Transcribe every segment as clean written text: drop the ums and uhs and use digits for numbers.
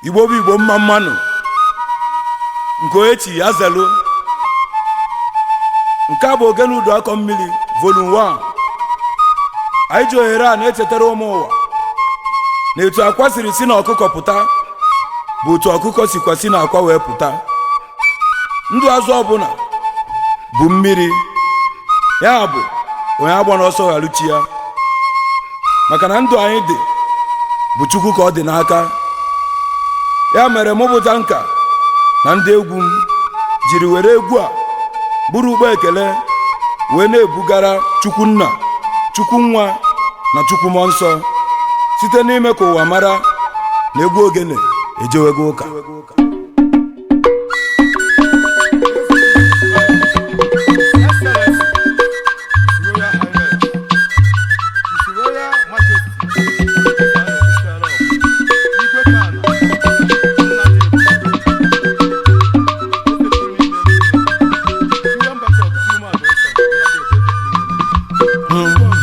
Igbo bụ Igbo mma mmanụ nke echi azelu nke bụ ogene udu akọ mmiri volume 1 anyị ji ohere a na-echetara ụmụ ụwa na etu akwa siri si na ọkụkọ pụta bụ otu ọkụkọ sikwa si na akwa wee pụta. Ndụ azụ ọbụla bụ mmiri, ya bụ onye agba n'ọsọ gharuchi ya, maka na ndụ anyị dị bụ Chukwu ka ọ dị n'aka. Ya mere mụpụta nka na ndị egwu m jiri were egwu a bụrụ ụgbọ ekele wee na-ebugara Chukwu Nna, Chukwu Nwa na Chukwu Mmụọ Nsọ site n'ime ka ụwa mara na egwu ogene ejewego ụka.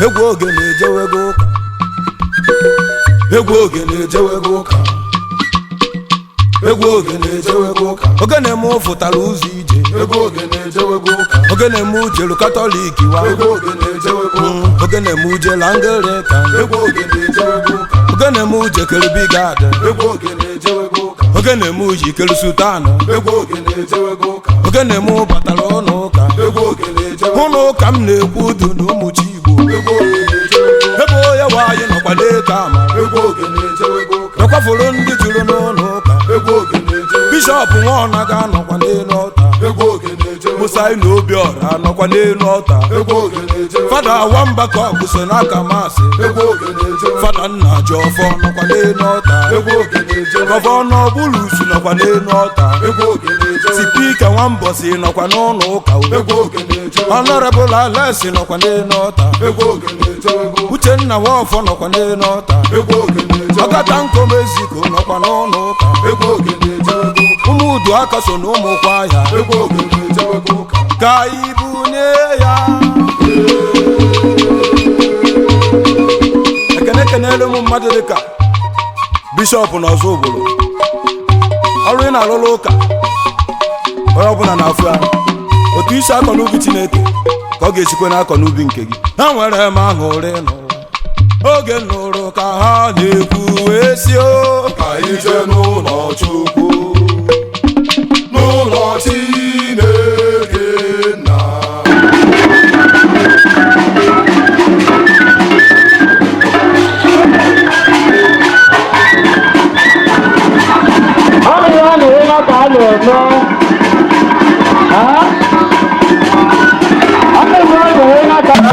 Egwu ogene ejewego ụka, egwu ogene ejewego ụka, egwu ogene ejewego ụka. Ogene m fụtara ụzọ ije, egwu ogene ejewego ụka. Ogene m jelu Katọlik wa, egwu ogene ejewego ụka. Ogene m jelu Anglican, egwu ogene ejewego ụka. Ogene m jekere Bigad, egwu ogene ejewego ụka. Ogene m jikere Sultan, egwu ogene ejewego ụka. Ogene m batara ụlọ ụka, egwu ogene ejewego ụka. Ụlọ ụka m na-ekwu udu na ụmụ chi Igbo, ebe onye nwanyị nọkwa n'eke amara, nakwafuru ndị juru n'ụlọ ụka. Bishọp Nwaọnaga anọkwa n'elu ọta, Musa na Obiọra anọkwa n'elu ọta. Fada Nwamba ka ọ so n'aka masị, Fada Nna Jiọfọ nọkwa n'elu ọta. Gọvanọ Bulusu nọkwa n'elu ọta. Sipika Nwambọsị nọkwa n'ụlọ ụka. Honorable Alesi nọkwa n'elu ọta. Uchenna Nwafọ nọkwa n'elu ọta. Ọkata Nkomeziko nọkwa n'ụlọ ụka. Ụmụ udu aka so na ụmụ kwa ya, ka ibu nye ya. Ekene kenere ụmụ mmadụ dịka Bishọp na ọzọ obodo. Ọrụ ị na-alụlụ ụka onye ọbụla na-afụ ya, otu isi akọ n'ubi Chineke ka ọ ga-esikwe n'akọ n'ubi nke gị. Ha nwere m aṅụrị n'ụwa oge nụrụ ka ha na-ekwu wee si o ka anyị jee n'ụlọ Chukwu, n'ụlọ Chineke nna. Ezenaja,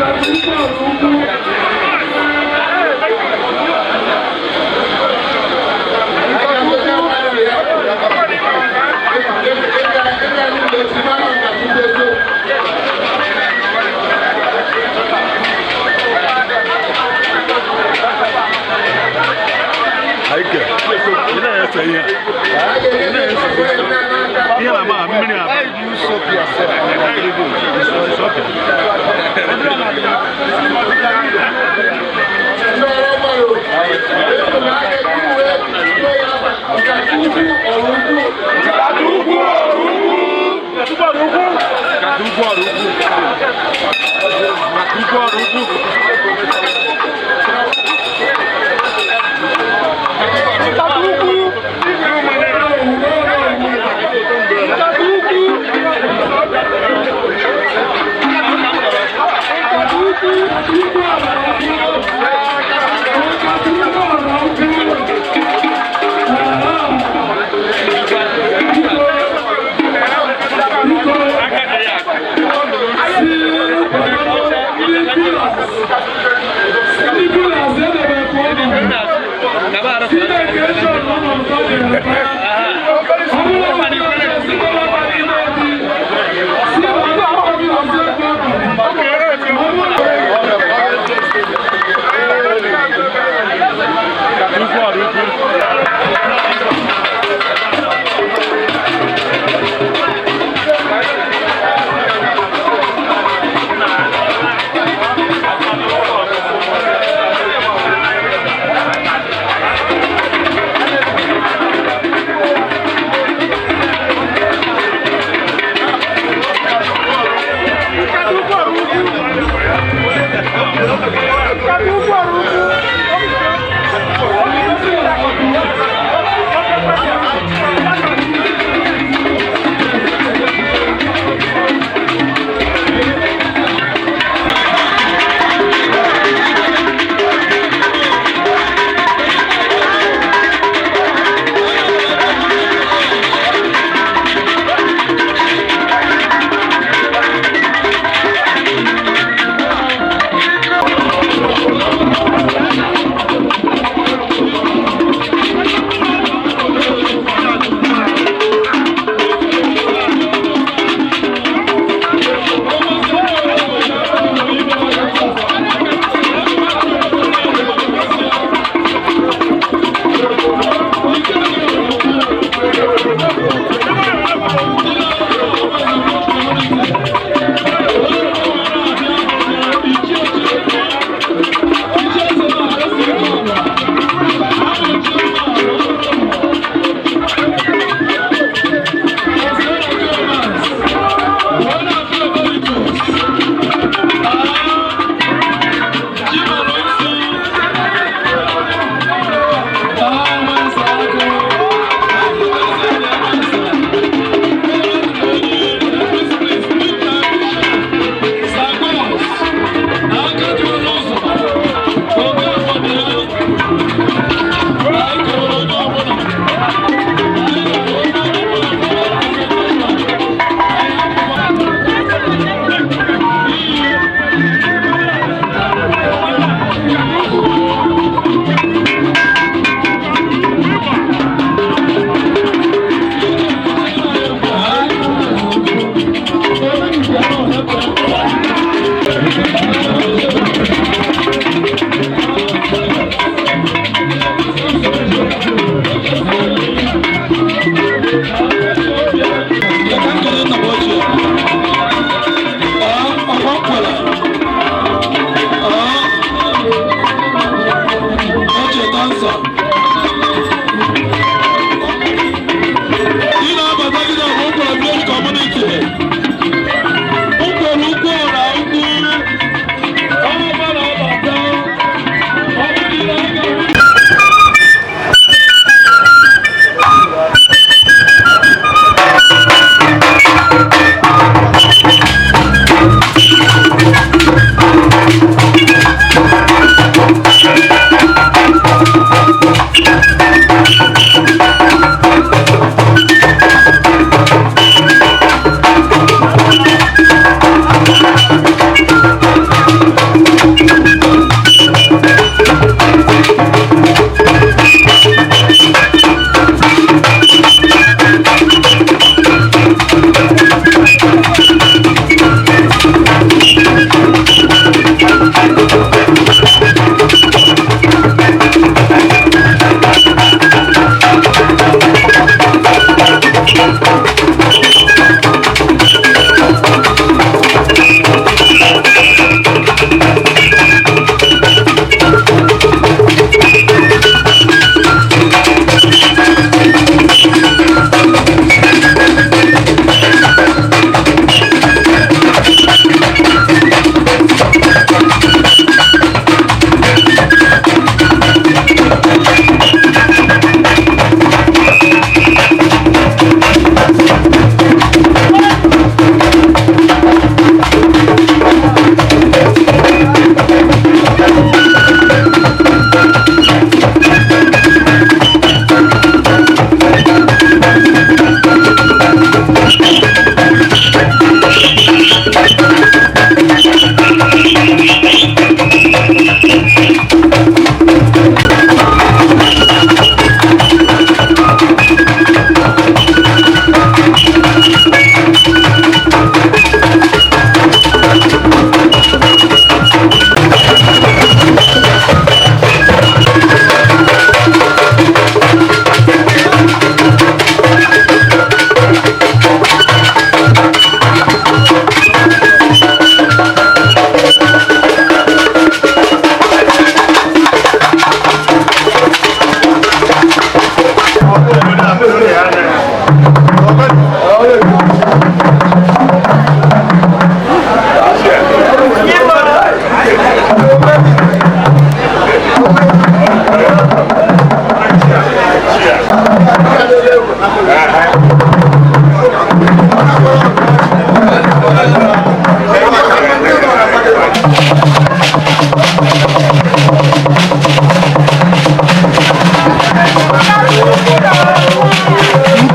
Nkataukwu Oraukwu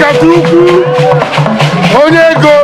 Nkataukwu onye ego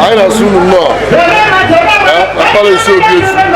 I assume no. I follow so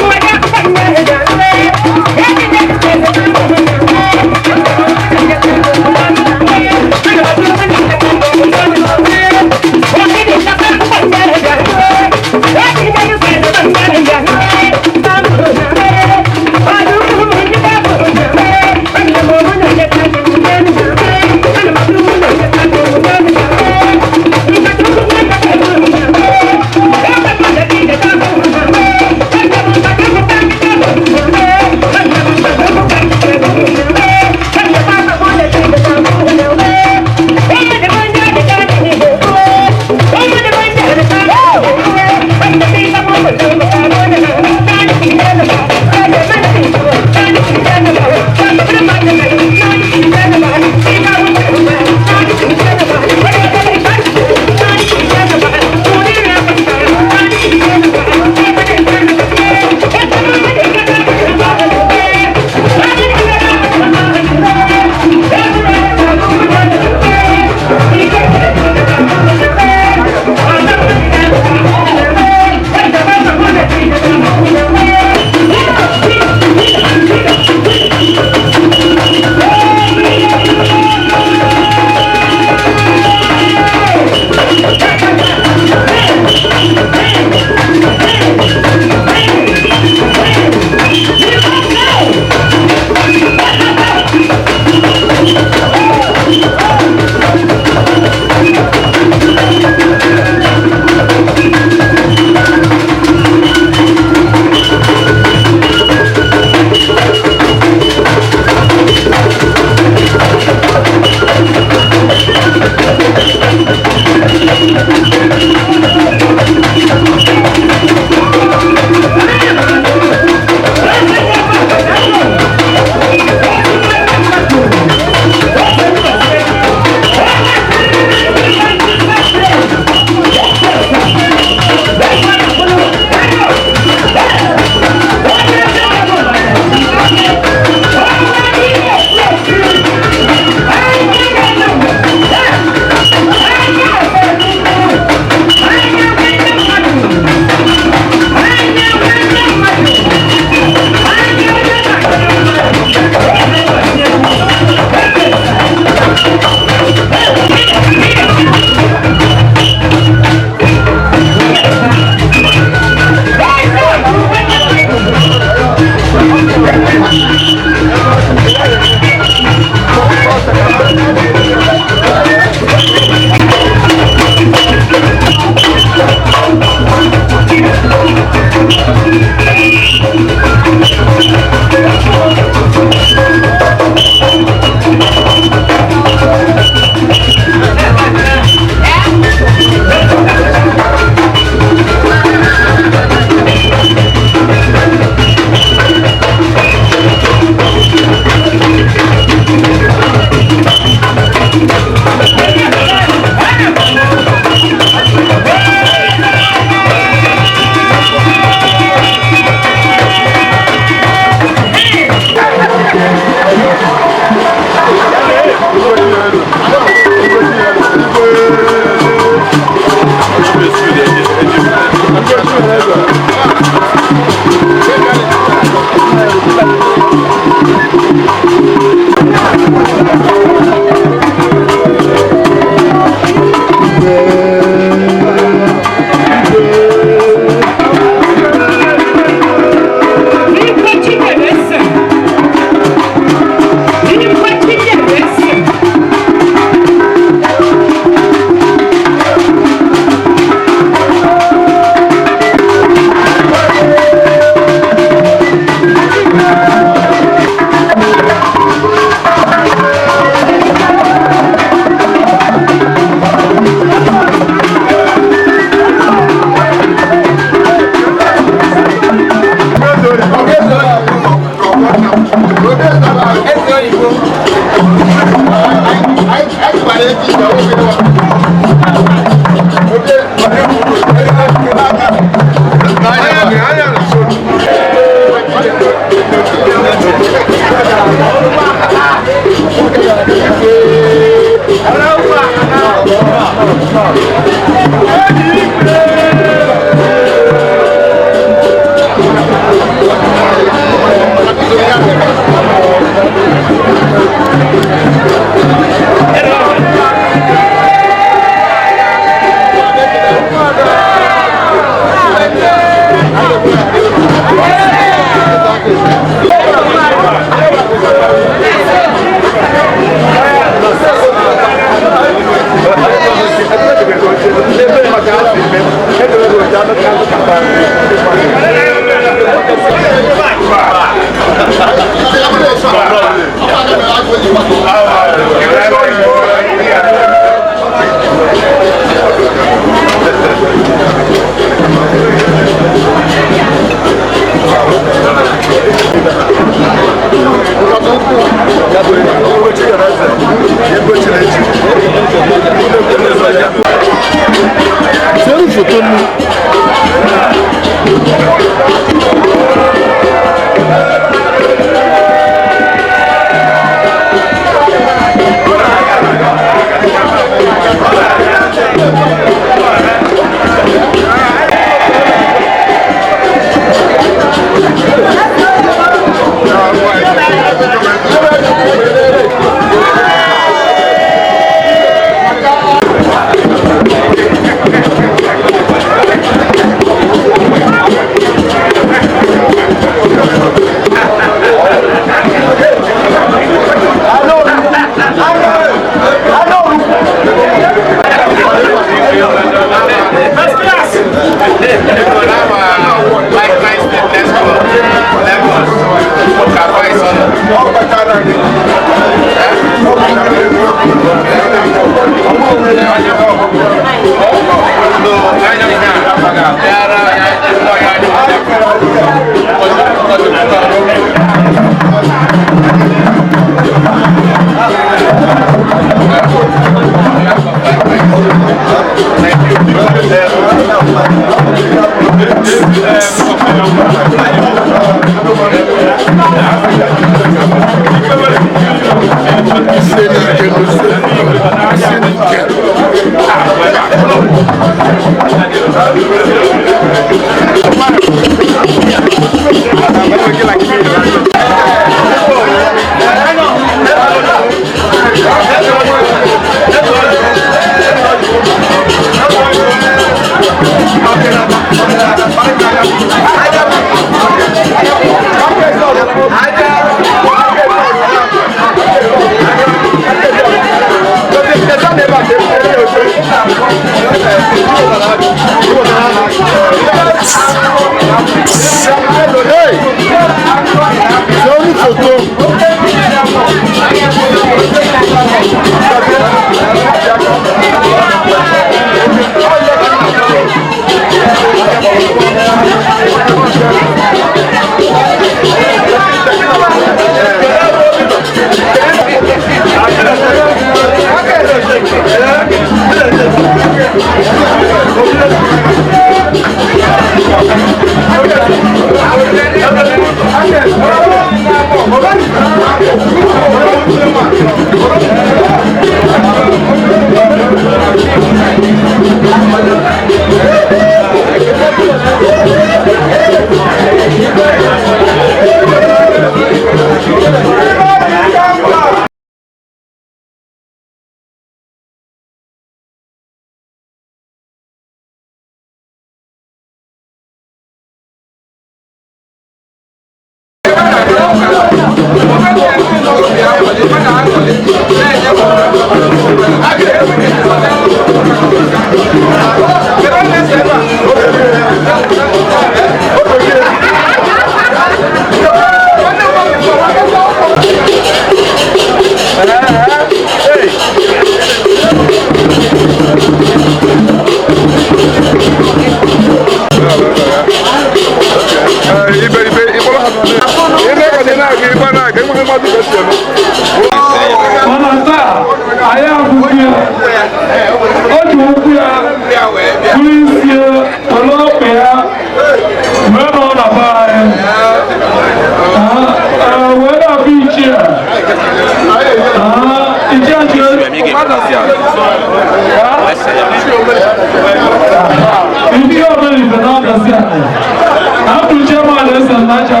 Ezenaja,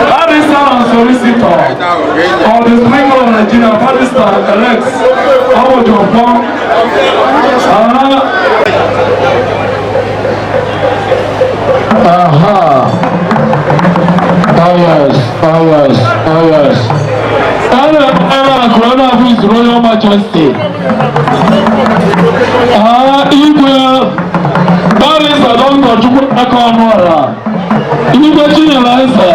Barrister and solicitor of the Supreme Court of Nigeria, Barrister elect Ogochukwu. His Royal Majesty. Igwe, Barrister Ugochukwu Igwe Chinyereze.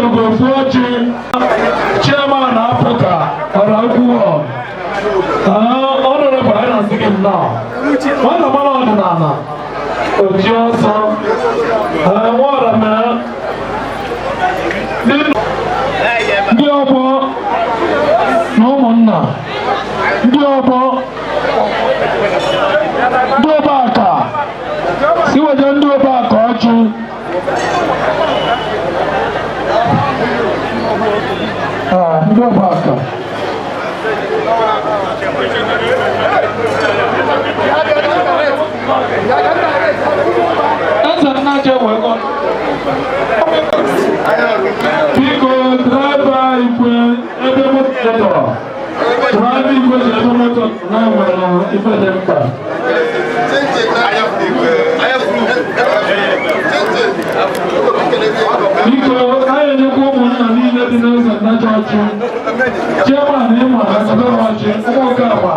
Ugochukwu Chairman Africa Oraukwu. Honorable, I don't think him now. What about Nana? Ojiọsọ Nwaọramara ndị ọgbọ na ụmụnna ndị ọgbọ ndị ọba aka si weje ndị ọba aka ọchụ ndị ọba aka Ezenaja wego biko draiva Igwe ebe moto draiva Igwe ji ebe moto na nwere ife dị mkpa biko anyị enyekwa ụmụnna niile dị n'Ezenaja ọchụ chairman ịma na Ezenaja ọchị ụmụoge ama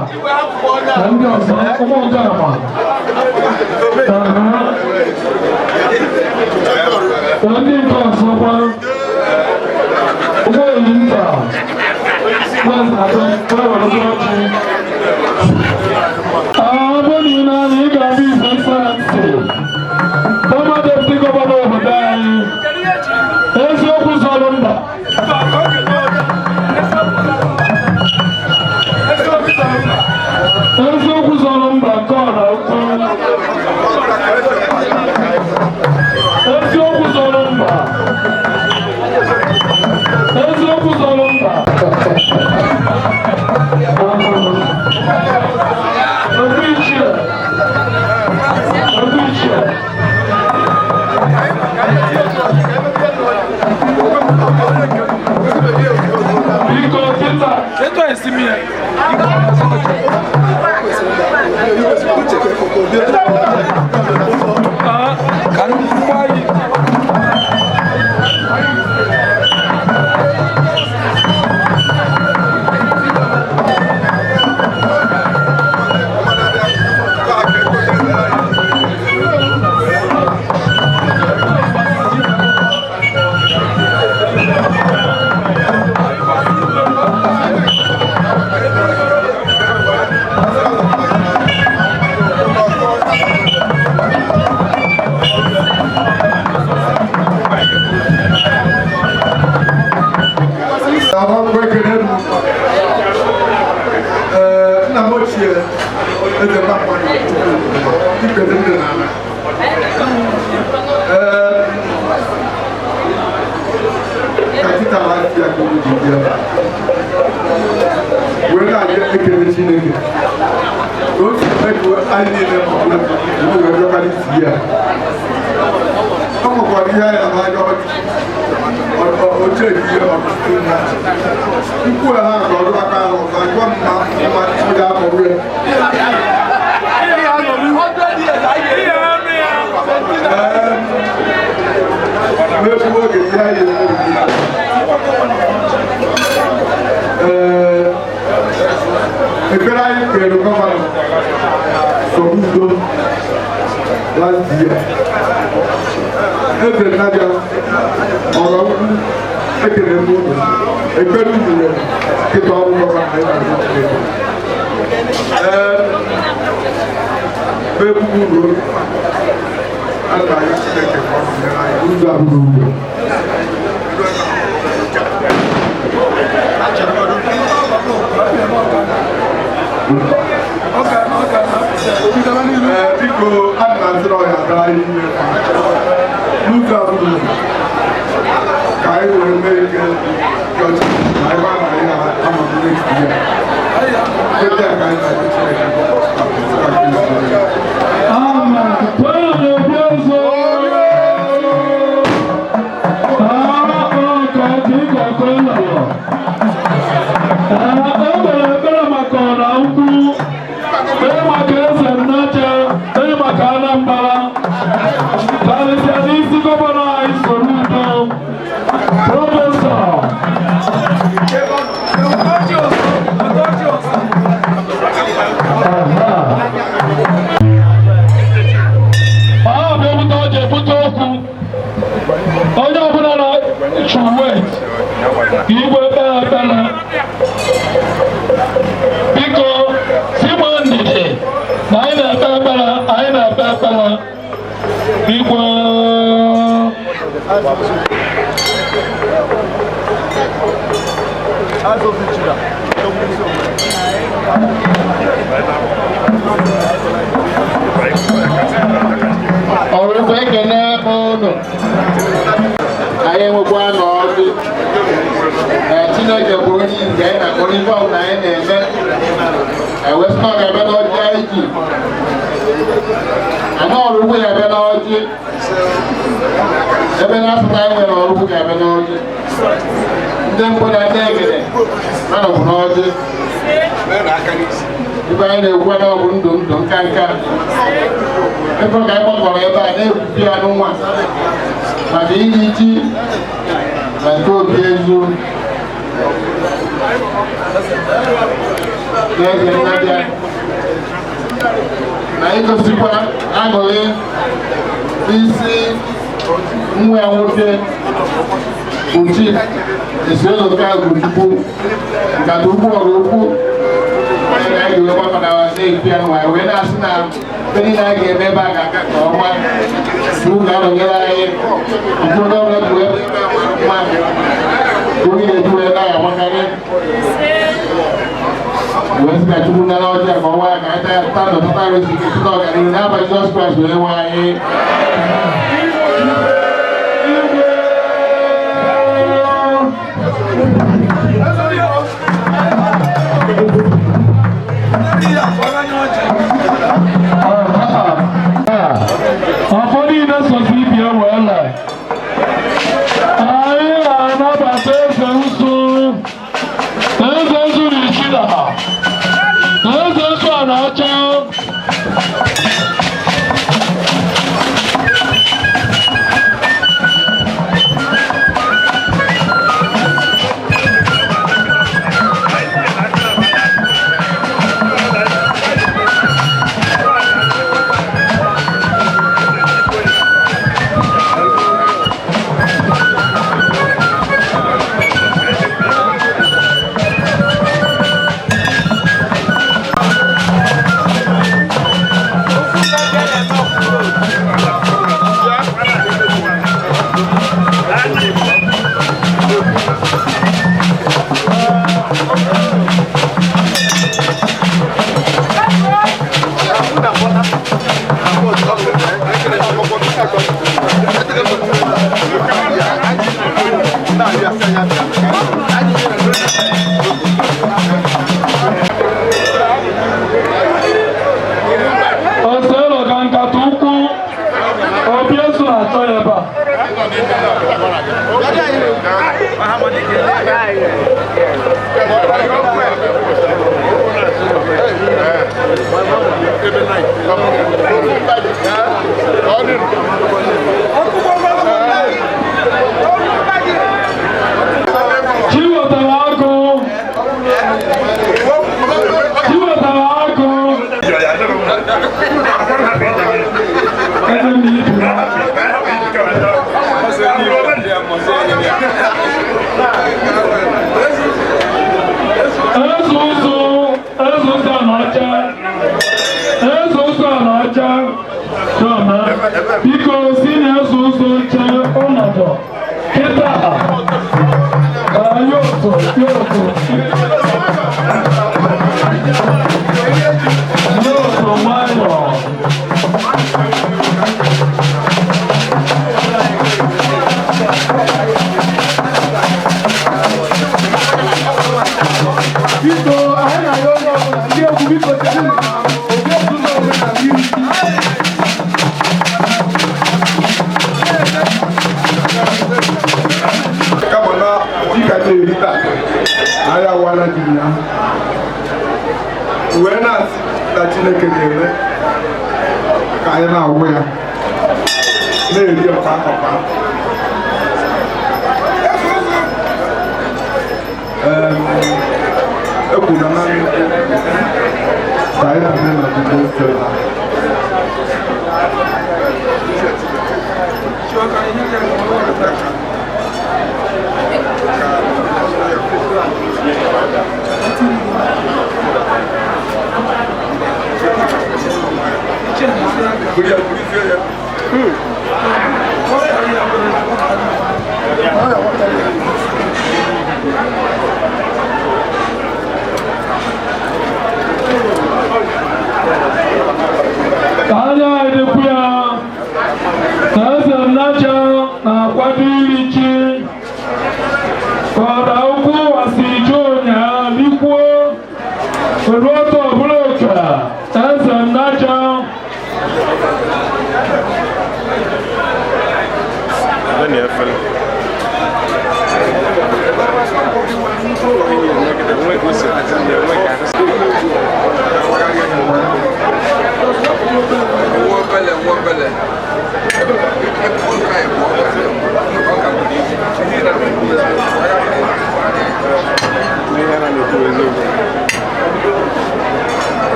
na ndị ọzọ ụmụoge ama na ndị nke ọzọkwa ụgbọ elu nta ebe niile anyị ị ga-abụ ife nsọrọntị ọma deputy gọvanọ obodo anyị eziokwu zọrọ mba eziokwu zọrọ mba nke Oraukwu eziokwu zọrọ mba eziokwu zọrọ mba Esto es similar. Ezenaja Oraukwu ekele m unu ekpere unu kịta ọrụ gọvanọ ebe uru ala anyị Chineke ka ọ nyere anyị ụzọ abụrụ ugbo biko ana m azụrụ ọhịa gara ihe n'ụzọ abụrụ ka anyị were mee ike ọchị na ebe a na anyị na-amụ next year ebe a ka anyị na-achị Igwe bela biko si ndidi na anyị na-ekpe ekpere Oraukwu ekene unu anyị enwekwa n'ọdụ Chineke bụ onye ize anyị na onye ọbụla anyị na-eme ewesịna ọ ga-ebe n'ọjị anyị ji ana Oraukwu ga-ebe n'ọjị ebe na-asụta anyị nwere Oraukwu ga-ebe n'ọjị ndị mbụ na ndị egede anọbụ n'ọjị ibe anyị na-ekwu na ọ bụ ndụ nka nka ebe ka anyị gbakọrọ ebe a na-ekwupi ya n'ụwa maka iri ji na nke Obi Ezu na Ezenaja na igosikwa aṅụrị n'isi nwa ya nwoke Uchi Eloka Ugochukwu Nkataukwu Oraukwu anyị ga-ewe gbakọta na-epi ya n'ụwa wee na-asị na ndị niile anyị ga-eme ebe a ga-aga ka ọma Chukwu ga-anọnyere anyị ụfọdụ ọbụla bụ ebe mma onye na-eju wee na-agbakarị wee sị ka Chukwu nara ọjọọ ka ọnwa ya ka anyị taa nọtata resi site ọganihu n'aba Jizọs Kraịst wee nwe anyị. Ụfọdụ ime sosi ibi ewela anyị na-anabata eze nzu na-echida ha eze nzu a na-acha Eloka Nkataukwu Obi Ezu na-achọ ya ebe a. Biko si na-eso ụzọ oche ọnọdụ kịta yoto nwayọ biko anyị na-ayọ onye ọbụla ndị egwu biko chere na Obi Ezu n'onwe na mmiri kabana jika na-erita ahịa wala jiri ya wee na-asị na Chineke ga-eme ka anyị na-agwụ ya na-eri ọka akọka ekwuru na nnukwu ka anyị na-eme na jide ofe Kanya Ezenaja Ezenaja na Kwadirichi Oraukwu Wasijonya Likwo Eloka Eloka Ezenaja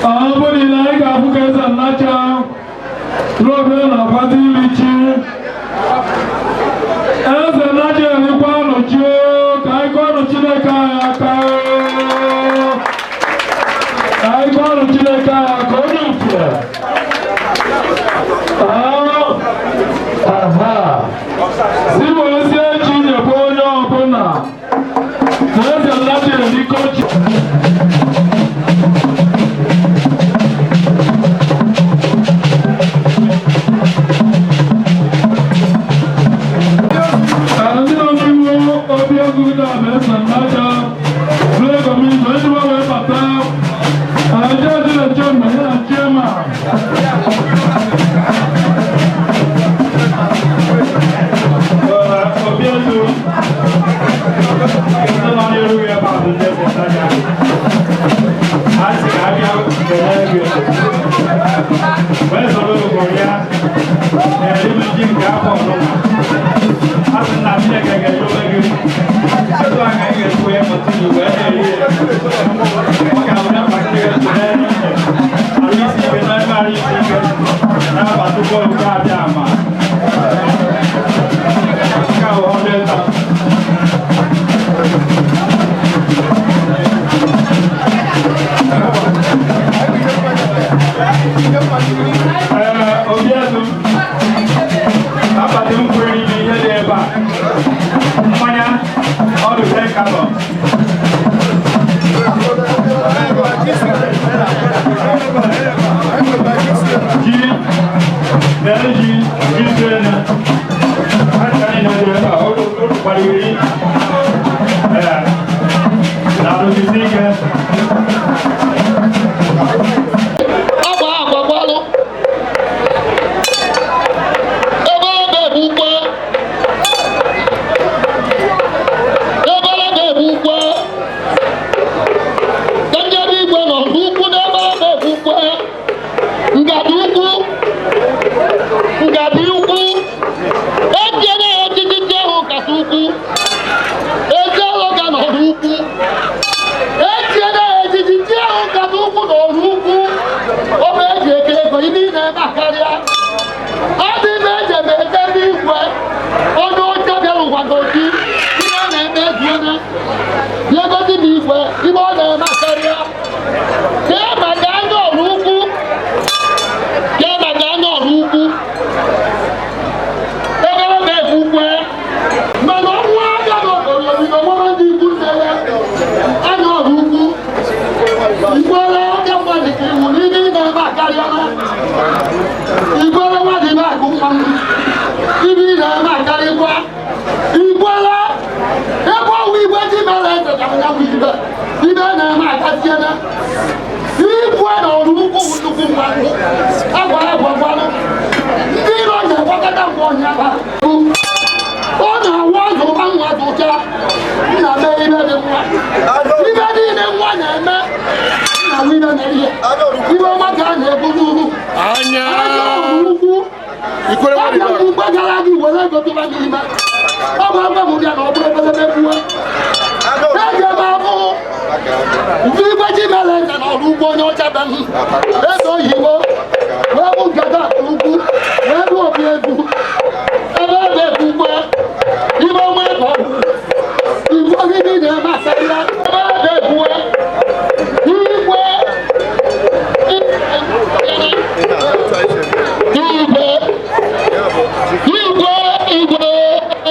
Abudi like Abuka Ezenaja Robe na Kwadirichi Ezenaja ni kwano chio kai kwano Chineke aka kai kwano Chineke aka onye mfe aha sibo esi Chinyereze onye ọbụla Ezenaja ni kochi Obi Ezu na Ezenaja Blake Omi Joshua we pata aja dile choma ya chema Obi Ezu na yeru ya ba de Ezenaja asi abia kelege we so lo go ya ni jin ga po no asi na bia gege yo lege so anga ye so e moti we Erie ka una partida de ali si be na mari si na ba tu ko ka bia ma ka o honda Obi Ezu abati mkweri ni ihe dị ebe a mmanya ọdụ 10 carton ji mere ji sene achani na dị ebe a otu kwariri na arụsisi ike Igwe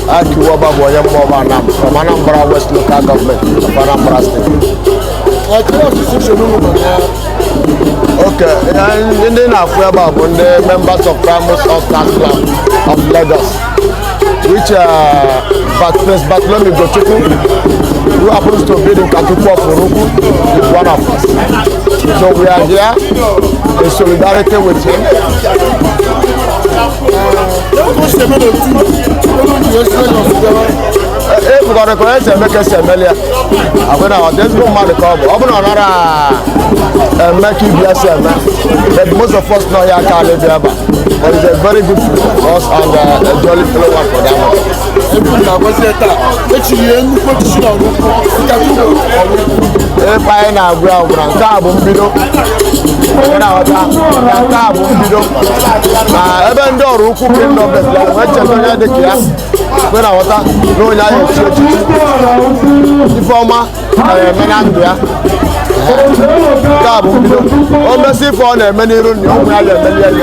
Akiwaba Boya Moba Nam from Anambra West Local Government of Anambra State. Okay, and then Afuaba on the members of Primus of Tax Club of Lagos, which Barth Ugochukwu, who happens to be in Nkataukwu Oraukwu, is one of us. So we are here in solidarity with him. If we got a correction, make us a million. I'm going to there's no money cover. I'm going to make you bless him. But most of us know here can't live here. But it's a very good food for us and a jolly fellow one for them. If I now ground, carbon below. Even though Ruku came up with the class, when I was no former Menandria. Carbon below. Almost if on a many room, you only have a million.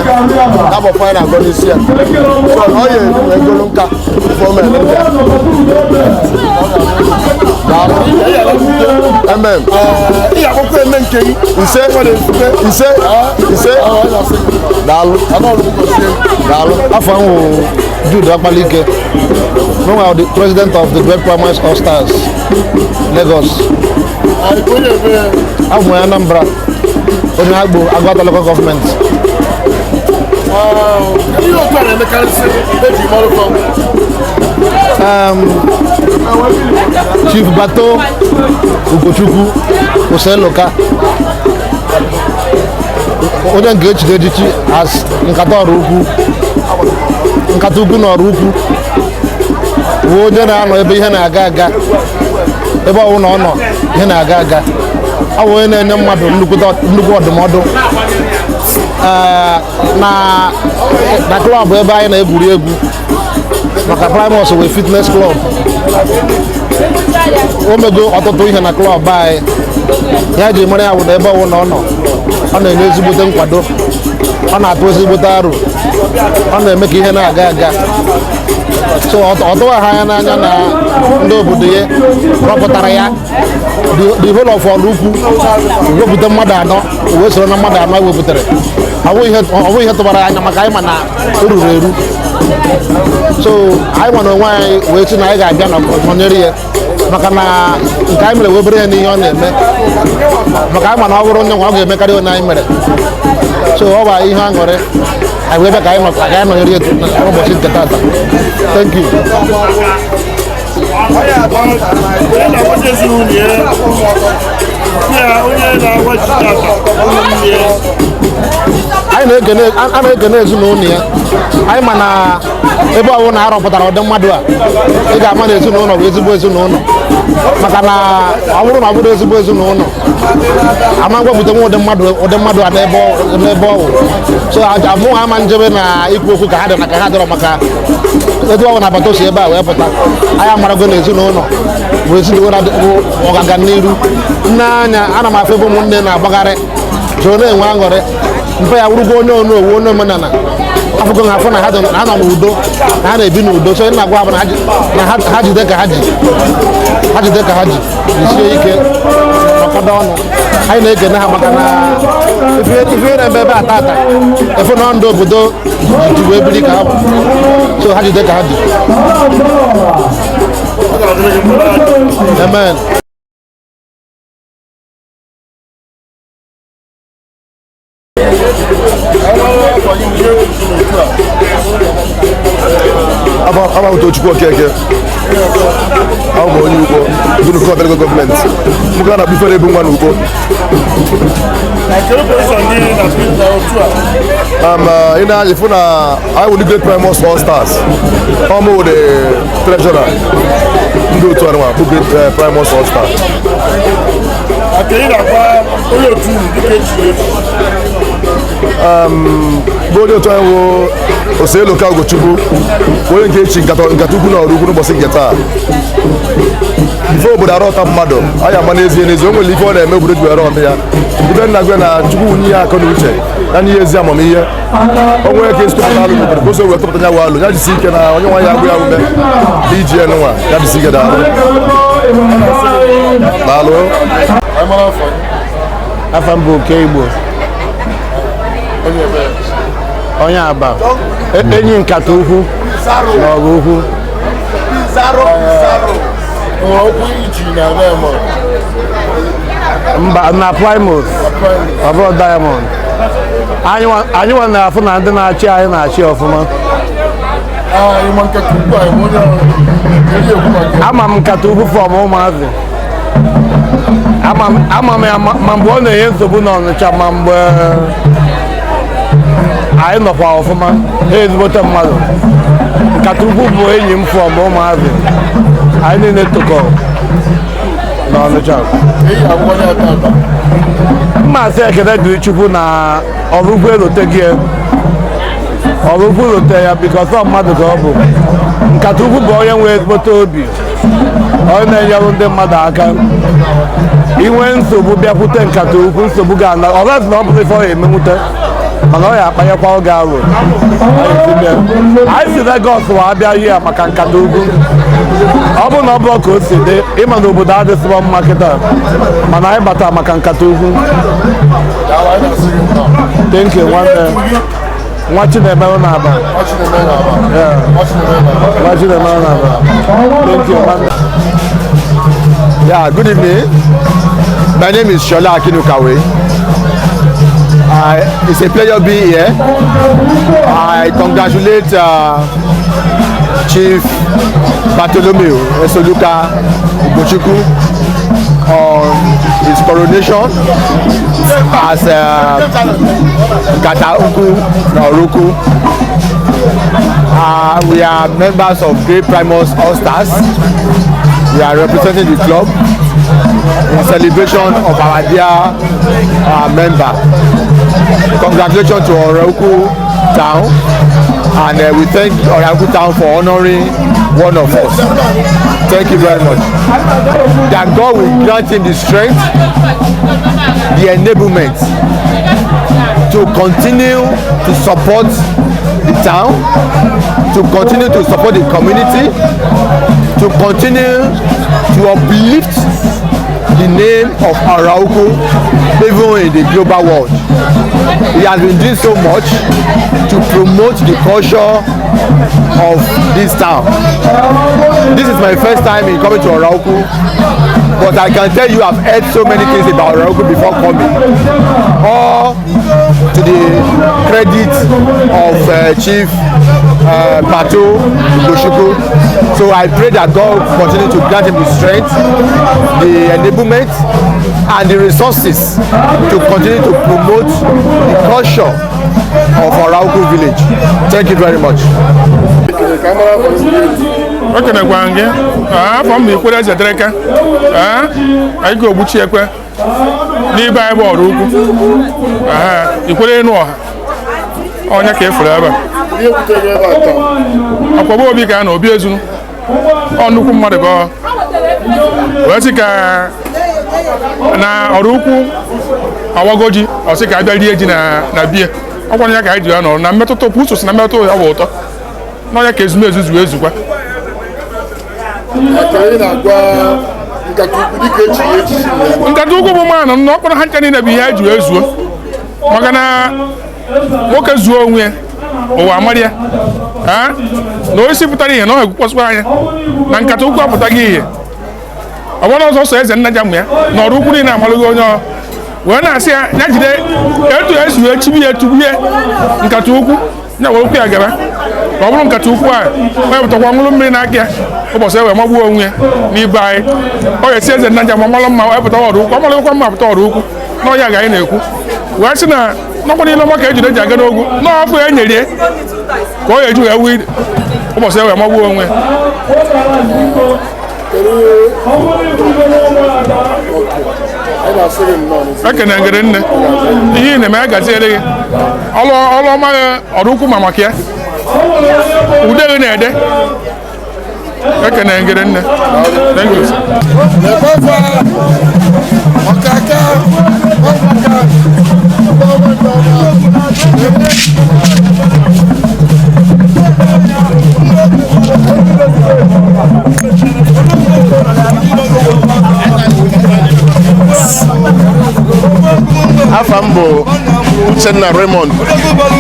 Have a fine and go this year. So, all you go for Amen. He said, the president of the Great Primus All Stars, Lagos. I'm Anambra. Agwata local government. Chief Bato Ugochukwu Eloka. Onye ga-echi echichi as Nkataukwu Oraukwu. Onye na-anọ ebe ihe na-aga aga. Ebe ọ nọ ihe na-aga aga. Ọ onye na-enye mmadụ nnukwu ọdụmọdụ. Na klọb ebe anyị na-egwuri egwu maka Primus wee fitness club. O mego ọtụtụ ihe na klọb anyị. Ya ji mara ya bụ na ebe ọ nọ ọ na-enye ezigbote nkwado, ọ na-atụ ezigbote aro, ọ na-eme ka ihe na-aga aga. So ọ tụwa ha anya n'anya na ndị obodo ya rọpụtara ya the whole of Oraukwu wepụta mmadụ anọ wee soro na mmadụ anọ wepụtara. Ọ bụ ihe tụbara anya maka anyị ma na o ruru eru. So anyị nwa na onwe anyị wee sị na anyị ga-abịa nọnyere ya maka na nke anyị mere wee bere ya n'ihe ọ na-eme, maka anyị ma na ọ bụrụ onye nwa ọ ga-emekarị onye anyị mere. So ọ bụ ihe aṅụrị anyị wee bịa ka anyị nọnyere ya ụbọchị nke tata. Thank you. anyị na-ekene ezinụlọ ya anyị ma na ebe ọbụla na arọpụtara ụdị mmadụ a ị ga-ama na ezinụlọ bụ ezigbo ezinụlọ maka na ọ bụrụ na ọ bụrụ ezigbo ezinụlọ ama ngwepụta nwa ụdị mmadụ a n'ebe ọwụ so amụghị ama njebe na ikwu okwu ka ha dị na ka ha dọrọ maka etu ọbụla agbata osi ebe a wee pụta anyị amarago na ezinụlọ bụ ezinụlọ bụ ọgaga n'iru nne anya ana m afọ ebe ụmụnne na-agbagharị so na-enwe aṅụrị mpe ya wụrụgo onye onowu onye omenala afụgo ha afọ na ha nọ n'udo na ha na-ebi n'udo so na-agwa abụ na ha jide ka ha ji jisie ike nọkọdo ọnụ anyị na-ekene ha maka na ife na-eme ebe a tata efe na ndụ obodo ji wee biri ka ha bụ so ha jide ka ha ji amen. Aba Ugochukwu okeke ọ bụ onye ugbo Ugochukwu federal gọọmenti m ga na bifere ebu nwa na ugbo ị na-anya fụ na I will great Primus All Stars ọmụ the treasurer ndị otu anụma bụ great Primus All Stars bụ onye otu anyị wụ ose Eloka Ugochukwu onye nke echi Nkataukwu Oraukwu n'ụbọchị nke taa ife obodo arọta mmadụ anyị ama n'ezie o nwere ife ọ na-eme obodo ji were ọnụ ya ibe nna gwe na Chukwu wunye ya akọ na uche ya n'ihe ezi amamihe o nwere ka esitụpụta alụ n'obodo ka o so wee tụpụta ya wụ alụ ya jisi ike na onye nwa ya agbụ ya ume iji ya nwa ya jisi ike daalụ afa mbụ oke Igbo onye Aba enyi Nkataukwu Oraukwu mba na Primus ọ bụrụ Diamond anyị nwa na-afụ na ndị na-achị anyị na-achị ọfụma ama m Nkataukwu fọm ụmụazị ama m ya ma mgbe ọ na-enye nsogbu n'Ọnịcha ma mgbe anyị nọkwa ọfụma ha ezigbote mmadụ Nkataukwu bụ enyi m fọm ụmụazị anyị niile tokọ n'Ọnịcha mmasị ekele dịrị Chukwu na Oraukwu elote ya bikọs ọ mmadụ ka ọ bụ Nkataukwu bụ onye nwe ezigbote obi onye na-enyere ndị mmadụ aka inwe nsogbu bịakwute Nkataukwu nsogbu ga-ana ọrezi na ọ bụrụ ife ọ ga-emenwute mana ọ ya akpanyekwa oge arụ anyị si Legọs wa abịa ihe maka Nkataukwu ọ bụ na ọ bụrụ ka o si dị ịma na obodo adịsịrọ mma kịta mana anyị bata maka Nkataukwu thank you nwanne nwa Chinyereze na-aba thank you nwanne. Yeah, good evening. My name is Shola Akinukawe. It's a pleasure being here. I congratulate Chief Bartholomew Ezenaja Ugochukwu on his coronation as Nkataukwu Oraukwu. We are members of Great Primus All Stars. We are representing the club in celebration of our dear member. Congratulations to Oraukwu Town, and we thank Oraukwu Town for honoring one of us. Thank you very much. That God will grant him the strength, the enablement to continue to support the town, to continue to support the community, to continue to uplift the name of Oraukwu even in the global world. He has been doing so much to promote the culture of this town. This is my first time in coming to Oraukwu, but I can tell you I've heard so many things about Oraukwu before coming, all to the credit of Chief Barth Ugochukwu. So I pray that God continue to grant him the strength, the enablement, and the resources to continue to promote the culture of Oraukwu village. Thank you very much. Okay, Gwange. From the Igwe Ezenaja. I go Buchi Ekwe. Nearby Oraukwu. Igwe no. On your care forever. Obi Ezu, Obi Ezu. On Nuku Madaba. Wasika na Oraukwu Awagoji, Osika Abeli na beer. I want to guide you on a metal to push na metal water. No, I can't use Ezu. Nkataukwu man, I'm not going to hunt any behind you as well. Magana Walker's onwe o Amaria. No, isi putari no kwaswa ya. Na Nkataukwu aputagi. Awon also says Ezenaja na Oraukwu na amalugo onyo. When I say Najide, Etu Echibi Etubiye Nkataukwu na Oraukwu agaba. Problem Nkataukwu a to kwangulu mmiri na akia. Obo se we magbu onwe ni bai. O ye say Ezenaja mamalo ma e puta Oraukwu, amalo kwa ma puta Oraukwu. No ya ga ina ekwu. We si na no kwani lo maka ejide jaga n'ogu. No afu enyerie. Ko ye ju ewi. Obo se we magbu onwe. Eke na ngere nne ihe na me agaziere gị ọlụ ọma Oraukwu ma maka ya ude na ede eke na ngere nne thank you Afambo Uchenna Raymond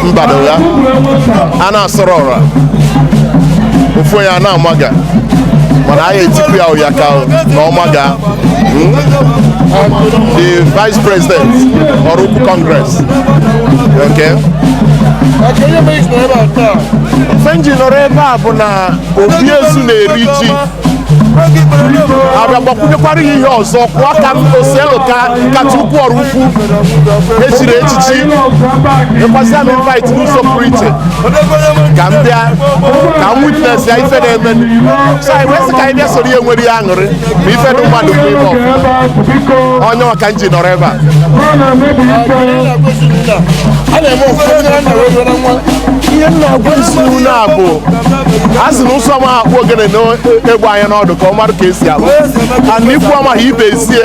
Mbadoya ana sorora ofu ya na amaga mana aye tipu ya oyaka na omaga the vice president Oraukwu Congress okay Fenji Noreba bụ na Obi Ezu na-eri ji abịa gbakwunyekwara ihe ọzọ kwa aka Eloka Nkataukwu Oraukwu echiri echichi ịkwasị am invite n'ụzọ pụrụ iche ka m bịa ka m witness ya ife na-eme so anyị wee sị ka anyị bịa soro ihe nwere ya aṅụrị ma ife dị mmadụ bụ ebe ọfụma onye ọka nji nọrọ ebe ihe nna agwa isi unu a bụ a sị na ụsọ ma akpụ ogene na-egbu anya n'ọdụ ka ọ marụ ka esi akpụ ana ikwu amaghị ibe ezie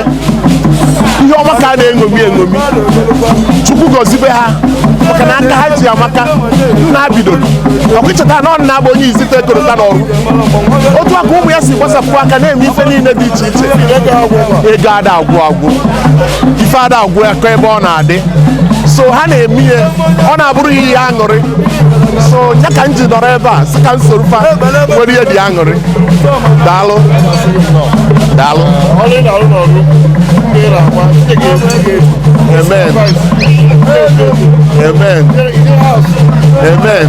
ihe ọma ka a na-eṅomi eṅomi Chukwu gọzibe ha maka na aka ha ji amaka nna bidoro ọkụcheta na ọ na-abụ onye izite ekorota n'ọrụ otu aka ụmụ ya si gbasapụ aka na-eme ife niile dị iche iche ego ada agwụ agwụ ife ada agwụ ya ka ebe ọ na-adị so ha na-eme ihe ọ na-abụrụ ihe aṅụrị so ya ka m ji nọrọ ebe a sị ka m soro fa nwere ihe dị aṅụrị daalụ daalụ amen amen amen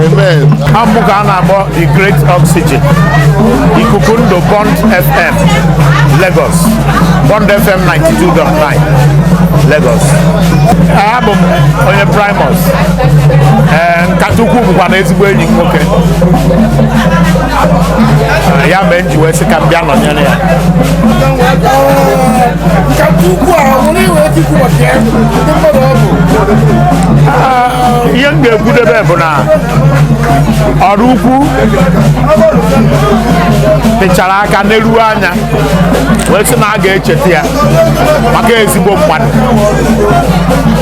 amen amụ ka a na-akpọ the great oxygen ikuku ndụ Bond FM Lagos Bond FM 92.9 Lagos abụ m onye Primus Nkataukwu bụkwa na ezigbo enyi nwoke ya mee nji wee sị ka m bịa nọnyere ya ihe m ga-ekwudebe bụ na Oraukwu pịchara aka n'elu anya wee sị na a ga-echeta ya maka ezigbo mmadụ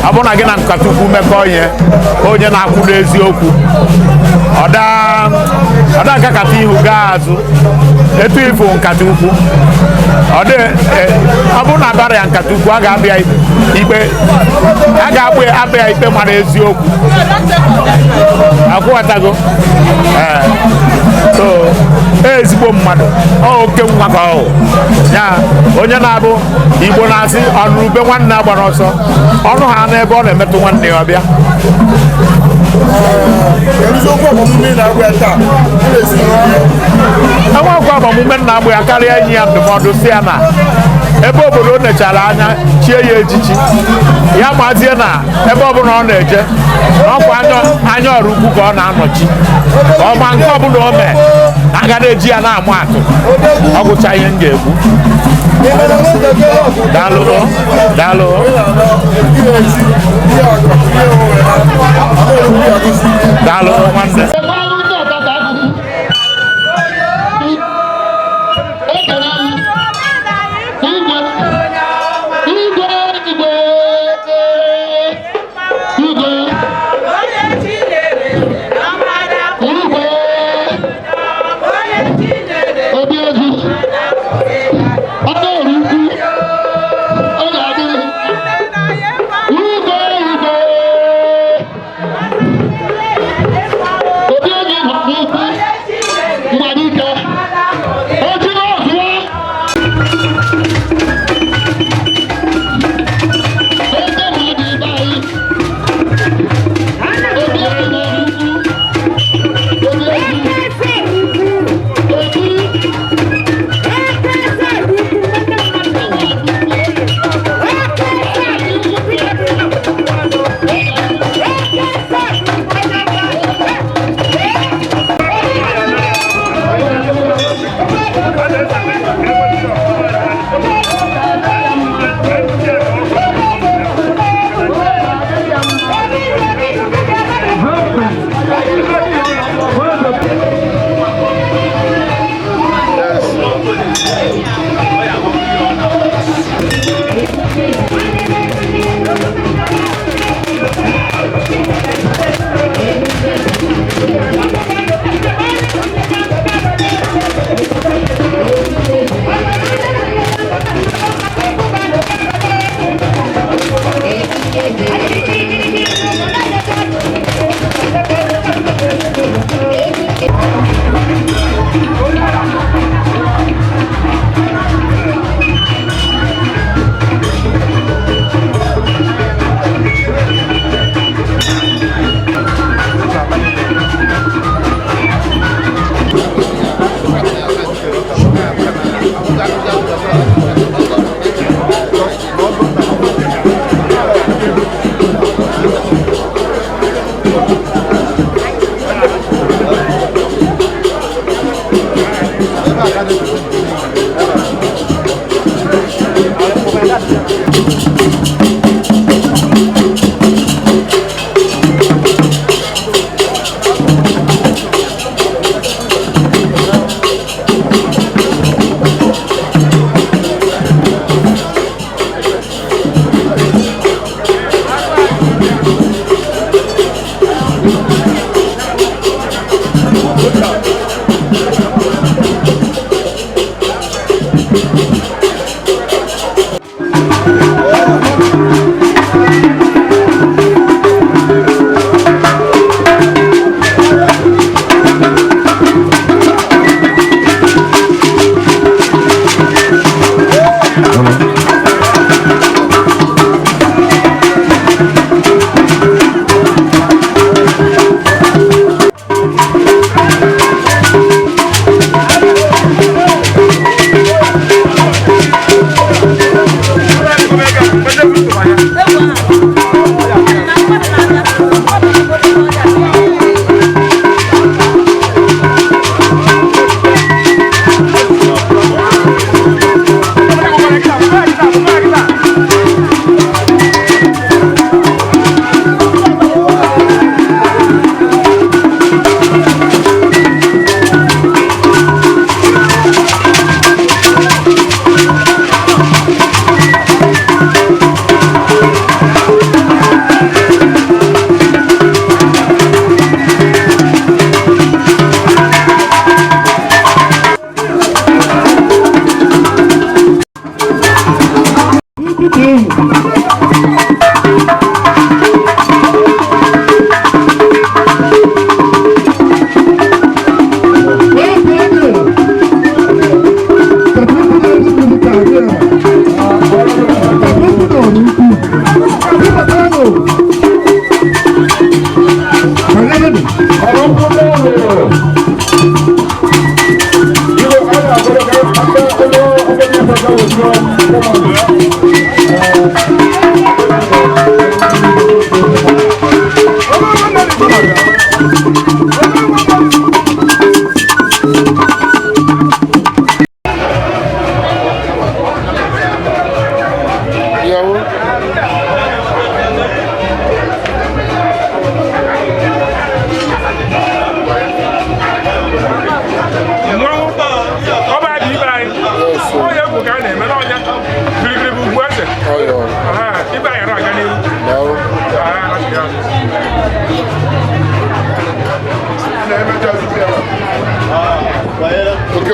ọ bụ na gị na Nkataukwu mekọ ihe onye na-akwụ n'eziokwu ọ da akakata ihu gaa azụ etu ifu Nkataukwu ọ bụrụ na abara ya Nkataukwu a ga-abịa ikpe a ga-abịa ikpe mara eziokwu akwụghọtago so ezigbo mmadụ oke nwa ka ọ ya onye na-abụ Igbo na-asị ọnụrụbe nwanne agbara ọsọ ọnụ ha n'ebe ọ na-emetụ nwanne ya ọbịa enwe ọkwa omume nna mgbe ya karịa enyi ya ndụmọdụ si ya na ebe obodo nechara anya chie ya echichi ya mazie na ebe ọbụla ọ na-eje n'ọkwa anya ọrụ ukwu ka ọ na-anọchi ka ọ ma nke ọbụla o mee na agaghị eji ya na-amụ atụ ọ gụcha ihe m ga-ekwu. Daalụ daalụ daalụ nwanne. Obi Ezu,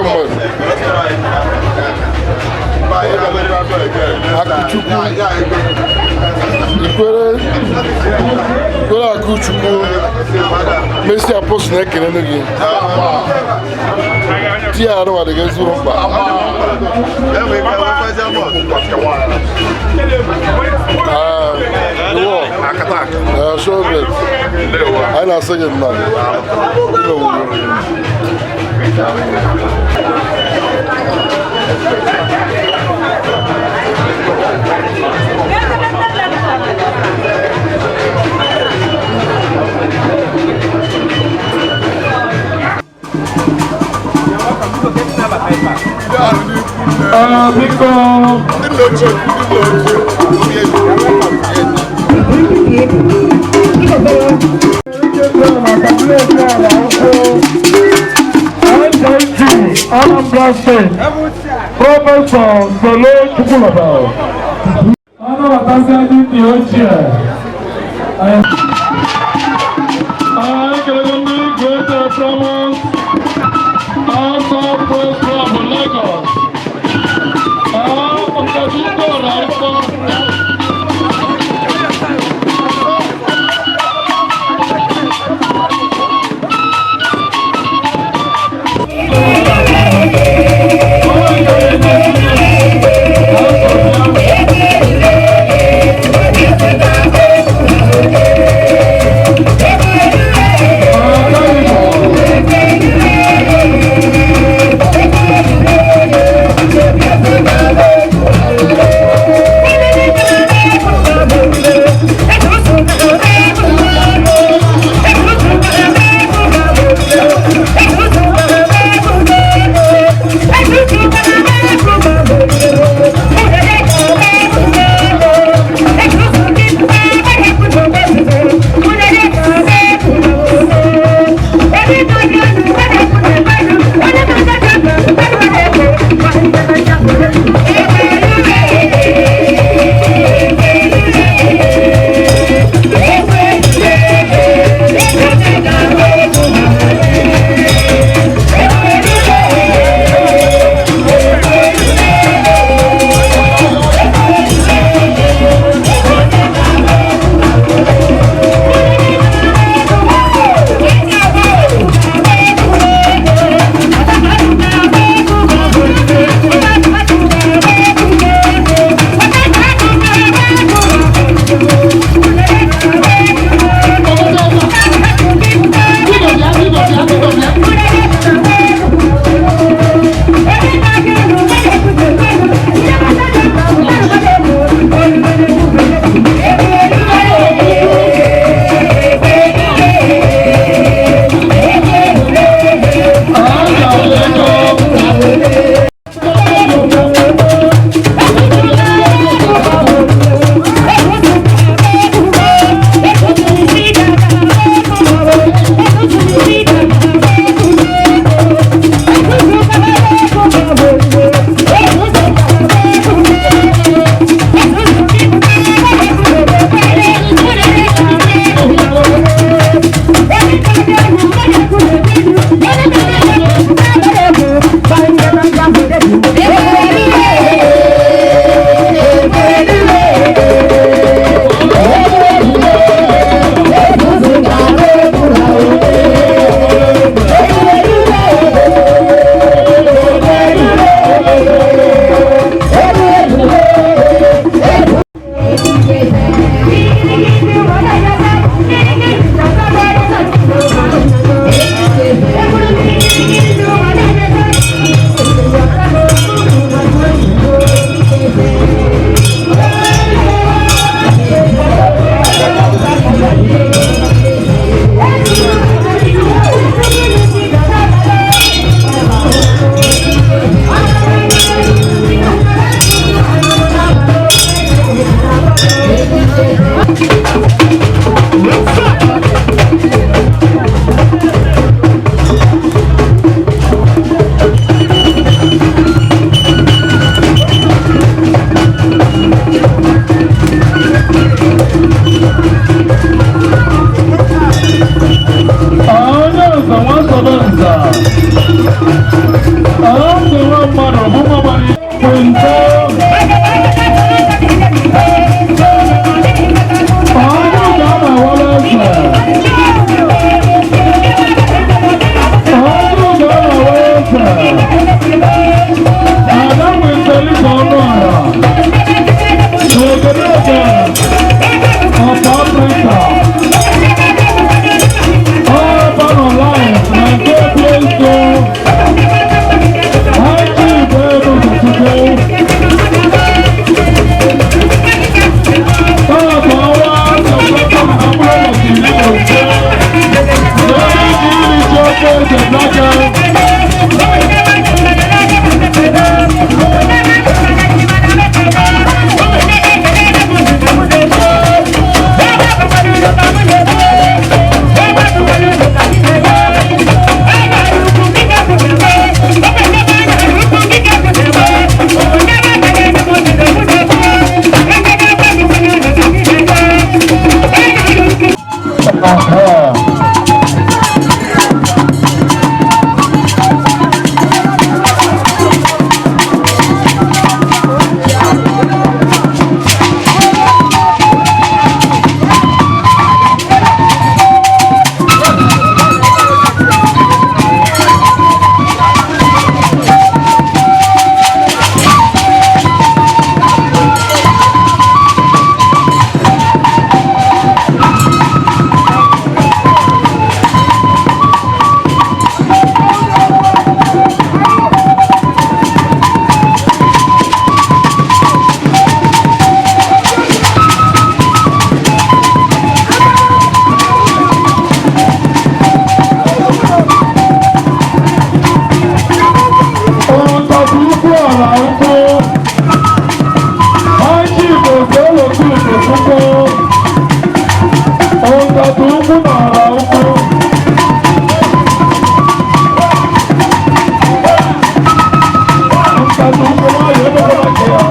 much. Akuchukwu Ikwere Akuchukwu Messi Apostle na-ekele gị tia arụ adịghị ezigbo mkpa showbiz anyị na-asị gị nnọọ Anambra State, Professor Ugochukwu. Oraukwu. Haji Eloka Ugochukwu. Nkataukwu Oraukwu. Nkataukwu nwayọ emekwala ka ya.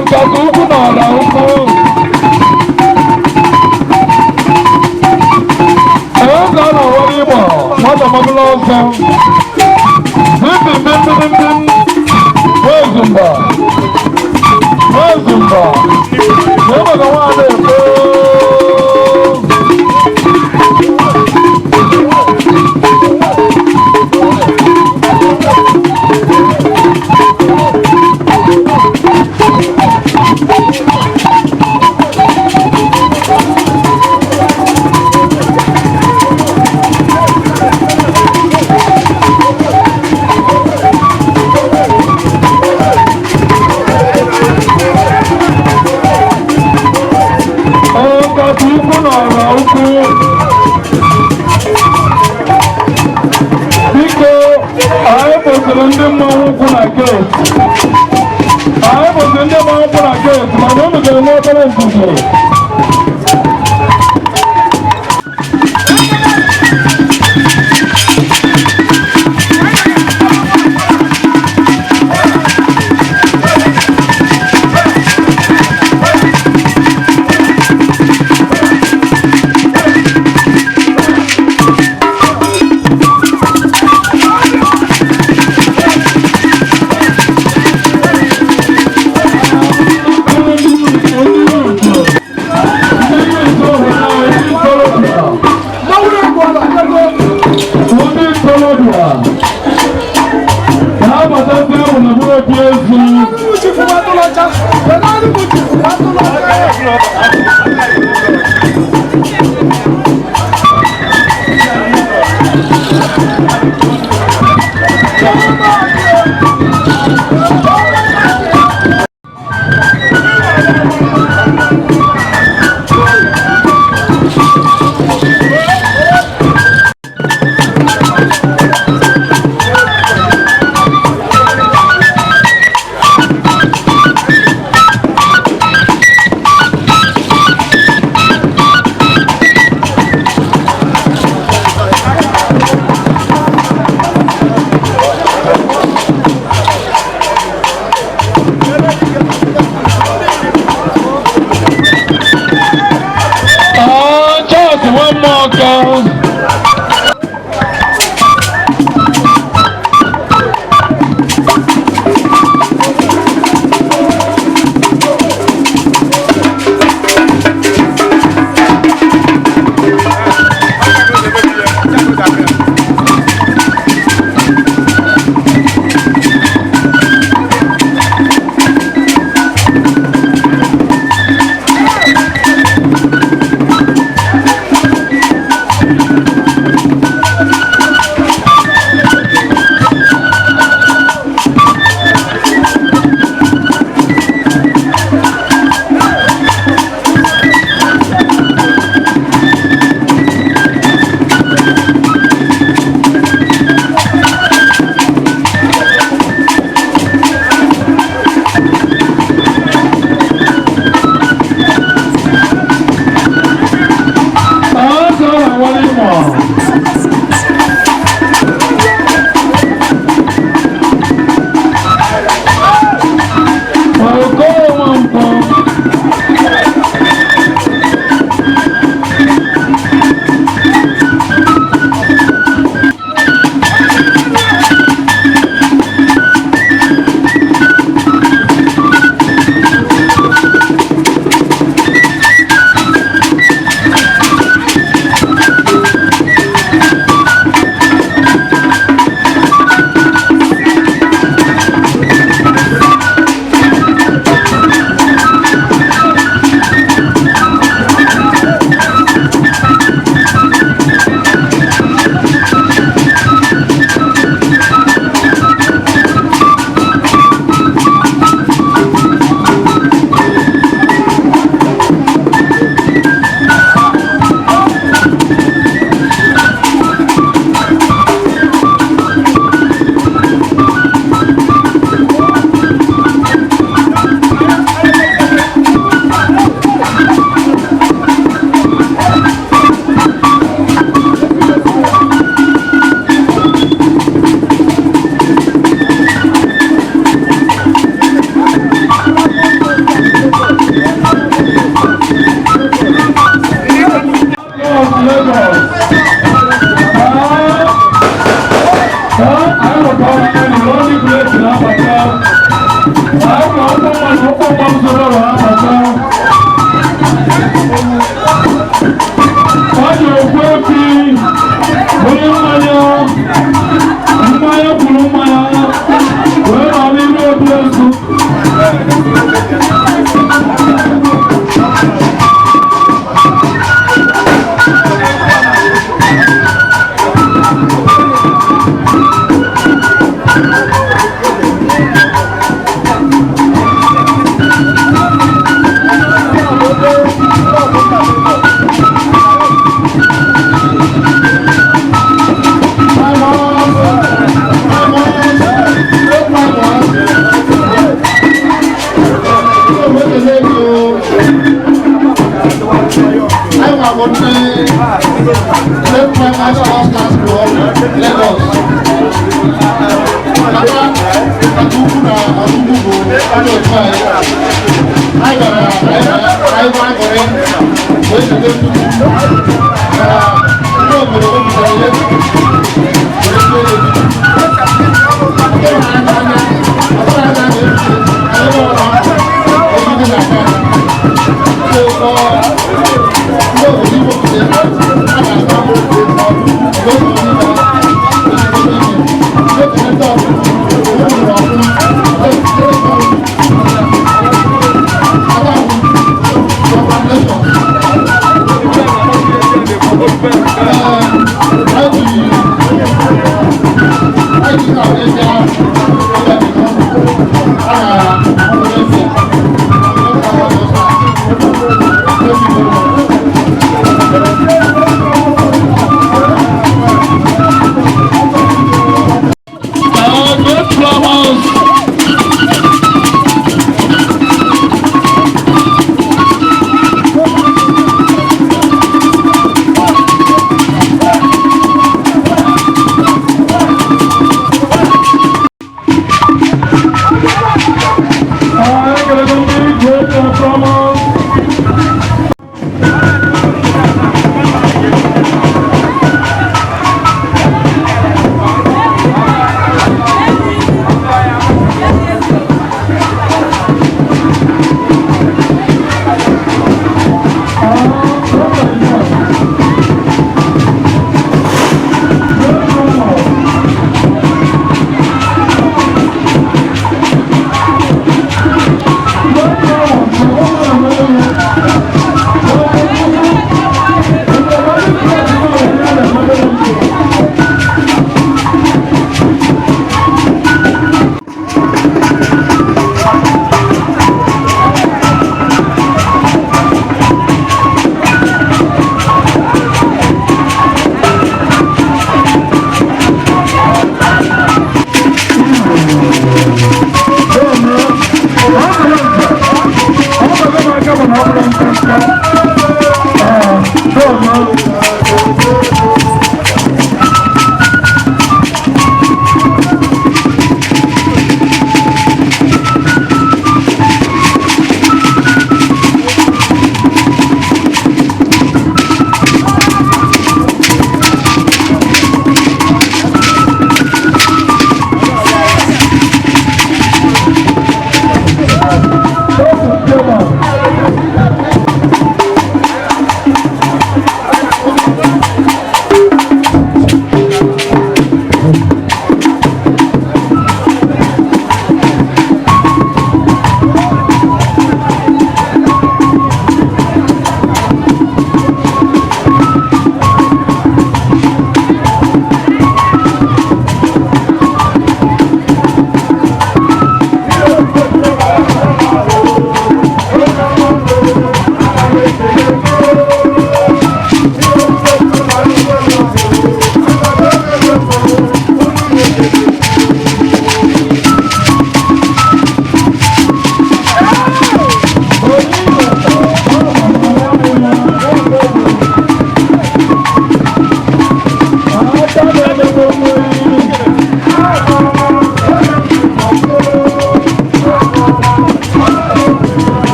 Nkataukwu Oraukwu. Eze na-awara Igbo nwata mabụla ọsọ. Bim Wezumba. Ebe ga nwaada ekwe.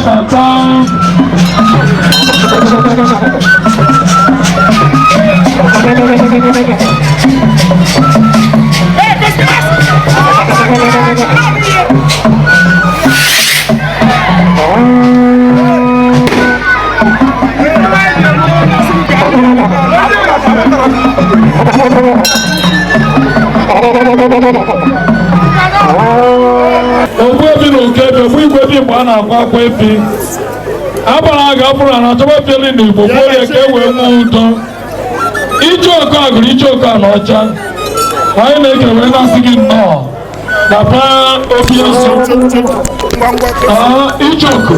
na-abata Ogwebi na Okebe bụ igwe bi mgbe a na-akwa akwa efi agbara aga bụrụ na achọba fieli na Igbo gboo ya ka e wee nwee ụtọ Icheoku agụrụ Icheoku a na ọcha anyị na-ekele wee na-asị gị nnọọ na paa Obi Ezu Icheoku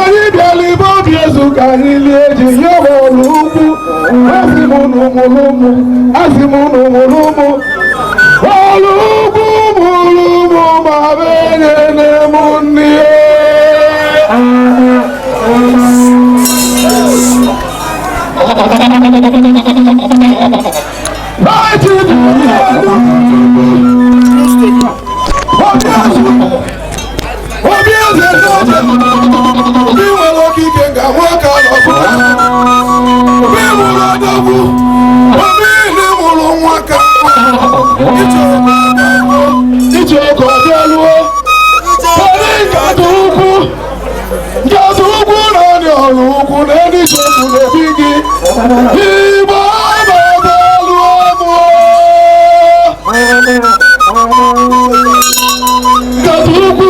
anyị bịala ibe Obi Ezu ka anyị lie ji nye ọrụ ukwu asị m unu mụrụ ụmụ asị m unu mụrụ ụmụ ọrụ ukwu mụrụ ụmụ ma benye na-emu nri Obi Ezu Obi nwere okike nga nwoke ọlọbụ Obi mụrụ ọdọgwu Obi na-emụrụ nwa ka Icheoku ọbịaluo Obi Nkataukwu na ọdị ọrụ ukwu na ndị Icheoku na-ebi gị Igbo ọbịaluo mụọ Nkataukwu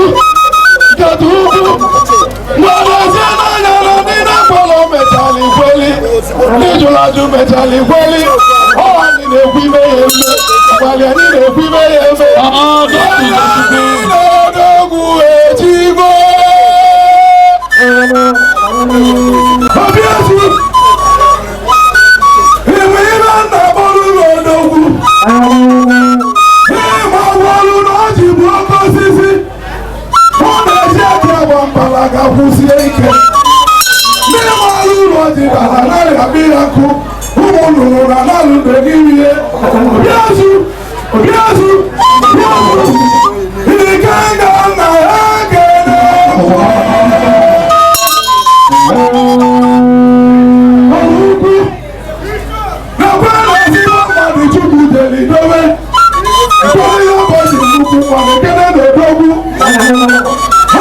Ezenaja na ndị na-akpọrọ metali kweli ndị jụrụ ajụ metali kweli ọwa ndị na-ekwu ime ya eme gbalị anyị na-ekwu ime ya eme anyị na-odogwu ejigo Obi Ezu ime ime nna bọrụ n'odogwu ịma wọlụ na ọ ji bụ oke osisi ọ na-eji aka agba mpalaga kwụsie ike ndị maalụ ụlọ ọdịnala anaghị abịa ya nkụ ụmụ nnụnụ na analụ n'egirie Obi Ezu Obi Ezu ike ga nna ya kene ọrụ ukwu nakwa na ezigbo mmadụ Chukwu deli dobe onye ụbọchị nnukwu nwa na-ekene n'odogwu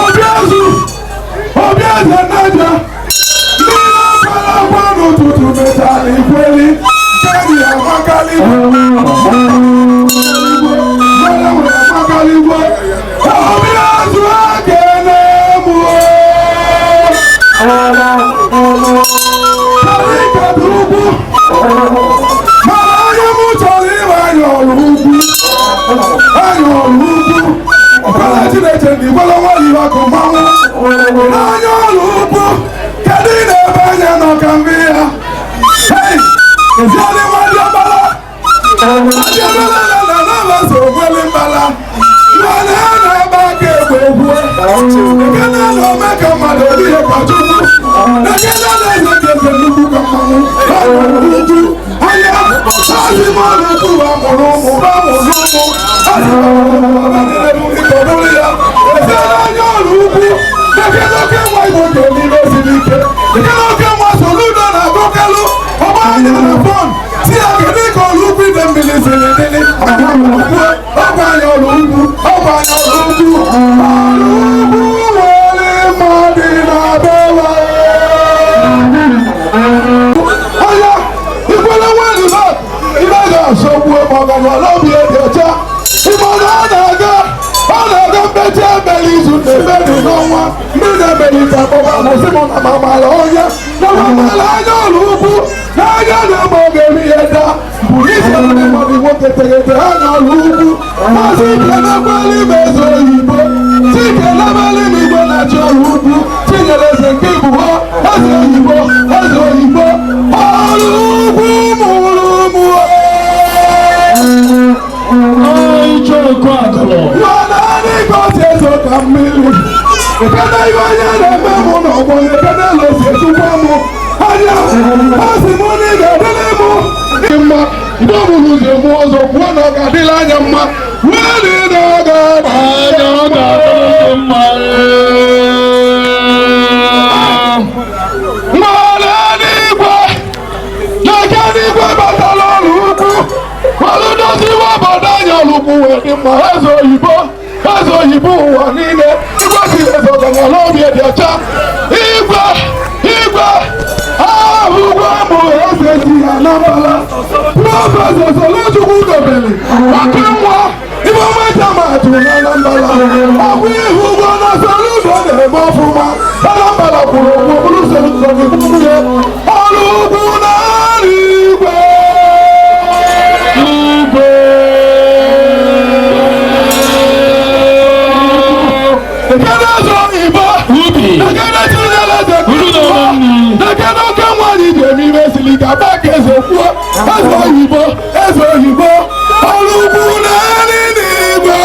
Obi Ezu Obi Ezenaja ndị na-akpara akwa n'ụtụtụ metara ikweli kedi amakaligwe amakaligwe Obi Ezu ekene mụọ Nkataukwu mana onye m chọrọ ịwe anya ọrụ ukwu ọkara Chineke ndị gwara nwanyị ọkụ mmanwụ n'anya ọrụ ugwu kedu ị na-ebe anya n'ọka mbe ya eziadị mmadụ ọbara adị ebere na na-abaso ogweli mbala mana ya na-ebe aka egbe egwu ekene na-ome ka mmadụ odihe ka Chukwu ekene na-eze ka eze nnukwu ka mmanwụ ugwu anya azị mmadụ ukwu ha mụrụ ụmụ ha mụrụ ụmụ Ezenaja ọrụ ukwu ekene oke nwa Igbo ga-emire siri ike ekene oke nwa Soludo na agụkelụ ọgba anya na fon si ya kedu ka ọrụ ukwu ide mmiri siri dịrị ọgwa anya ọrụ ukwu ọgwa anya ọrụ ukwu ọrụ ukwu nwere mmadụ na bewa anya ikwere nwanyị ibe ga-asọgbu maọbụ n'obi dị ọcha ịma na ọ na-aga mmechi emeli izu na-emeri n'ọnwa ndị na-emelite akpọba mụsị mụ na mamala onye na mamala anya ọrụ ukwu n'anya na-eme oge eri ihe daa bụ isi ndị mmadụ nwoke teghete anya ọrụ ukwu masị ike na-agbali ime eze oyibo chike na-agbali ime Igwe na-achị ọrụ ukwu Chinyereze nke Igbo eze oyibo ọrụ ukwu mụrụ ụmụ Icheoku agụrụ Eze oyibo ụwa niile ịgwasiri eze ọganala obi dị ọcha igwe ahụgwọ bụ eze si ya na mbala prọfesọ Soluchukwu dobeli ọkụ nwa ibe ọmaja matụ na Anambra ọbụ ihu ụgwọ na Soludo na-eme ọfụma Anambra kwuru okwu bụrụ Soludo nwunye ọrụ ugwu na igwe eze oyibo ọrụ ugwu naanị n'igwe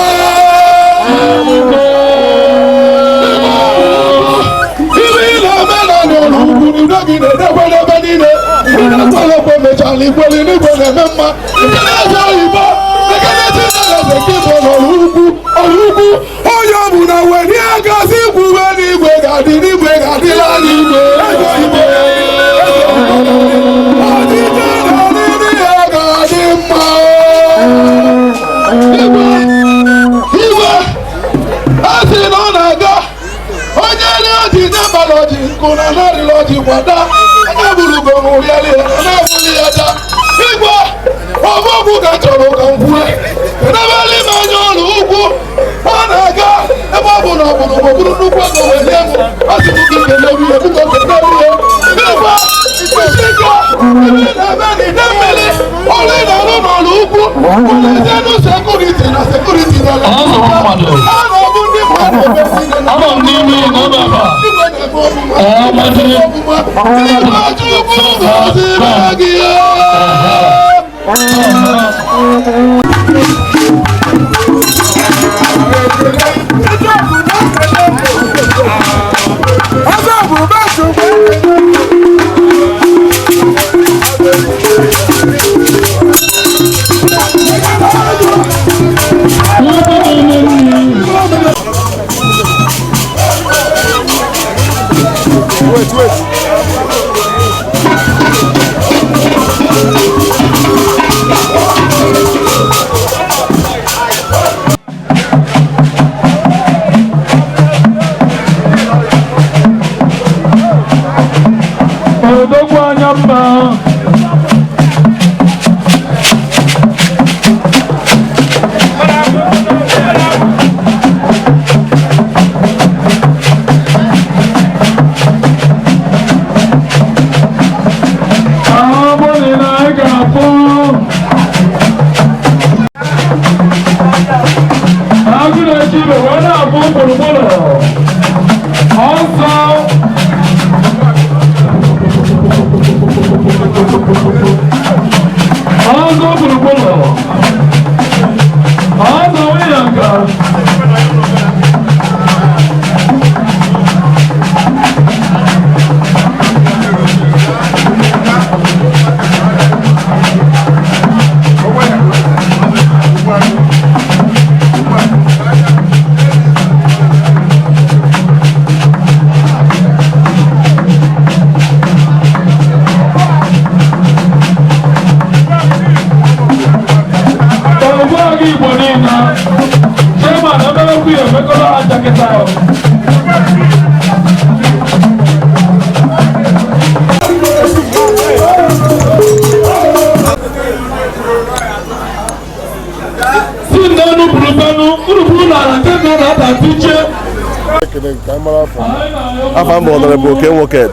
ibe ị na-eme na n'ọrụ ugwu n'udo gị na-edekwa n'ebe niile ịna-ekwerekwe mechala ikweli n'igwe na-eme mma eze oyibo Chinyereze nke bụ n'ọrụ ugwu onye ọ bụ na were agazi ikwuwe n'igwe ga-adị n'igwe ga-adịla n'igwe eze oyibo Igwe a sị na ọ na-aga onye na-eji n'abalị nkụ na narịla ọjị kwada onye bụrụgo nwụrịarị na-abụghị ya da Igwe ọbụgwụ ka chọrọ ka m kwue edebela ime anya ọrụ ugwu ọ na-aga ebe ọ bụ na ọbụrụ nnukwu ego were emu asịbụ gị kenewu ya ebugo kenewu ya Igwe isika ebe na-eme n'ide mmiri ọrụ ị na-arụ n'ọrụ ugwu ụlọezienụ sekuriti na sekuriti na ọ na-ọbụ ndị mmadụ I'm Honorable Kenwoke,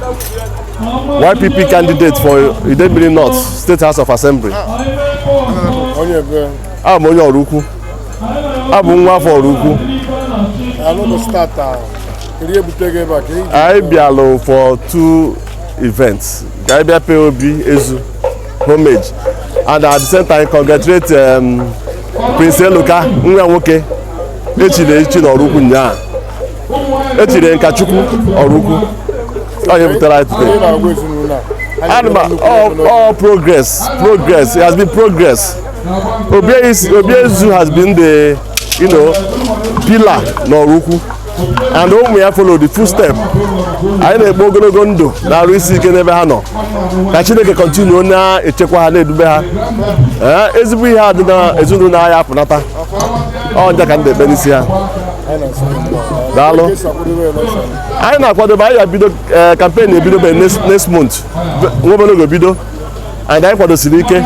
YPP candidate for Idemili North State House of Assembly. I'm onye Oraukwu. I'm nwa afọ Oraukwu. I bịalụ for two events. I bịa pay Obi Ezu homage, and at the same time congratulate Prince Eloka nwa nwoke echiri echichi n'Oraukwu nyaa. Echiri Nkataukwu Oraukwu. Onye butere today. All progress. It has been progress. Obi Ezu has been the, pillar n'Oraukwu, and ụmụ ya follow the footstep. Anyị na-egbu ogologo ndụ na-arụ isi ike n'ebe ha nọ. Ka Chineke continue na-echekwa ha na-edube ha. Ezigbo ihe adị na ezinụlọ anyị apụnata. Ọ nja ka ndị ekpe n'isi ha. Daalụ. Anyị na-akwadobe anyị ga-ebido campaign ebidobe next month. Nwa obere bido. And anyị kwadosiri ike.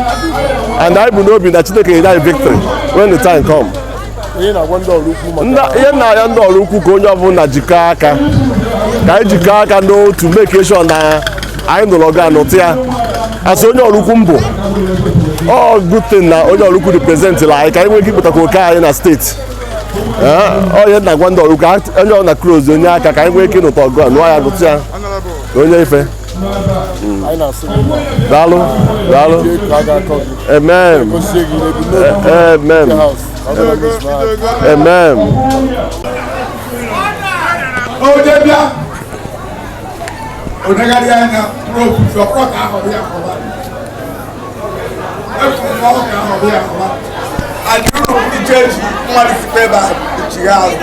And anyị bụ n'obi na Chineke ga-enye anyị victory when the time come. Ihe na-aya ndị Oraukwu ka onye ọbụla jikọọ aka ka anyị jikọọ aka n'otu make sure na anyị nụrụ ọgụ anụtụ ya asị onye Oraukwu mbụ ọ good thing na onye Oraukwu represent la anyị ka anyị nwee ike ịpụtakwa oke anyị na steeti ihe na-agwa ndị Oraukwu onye ọbụla close onye aka ka anyị nwee ike ịnụta ọgụ a nụọ ya nụtụ ya na onye ife daalụ amen amen amen. Odebia, Odegariana, Rope, your front half of the Akova. I don't know the church, what is the paper, she has.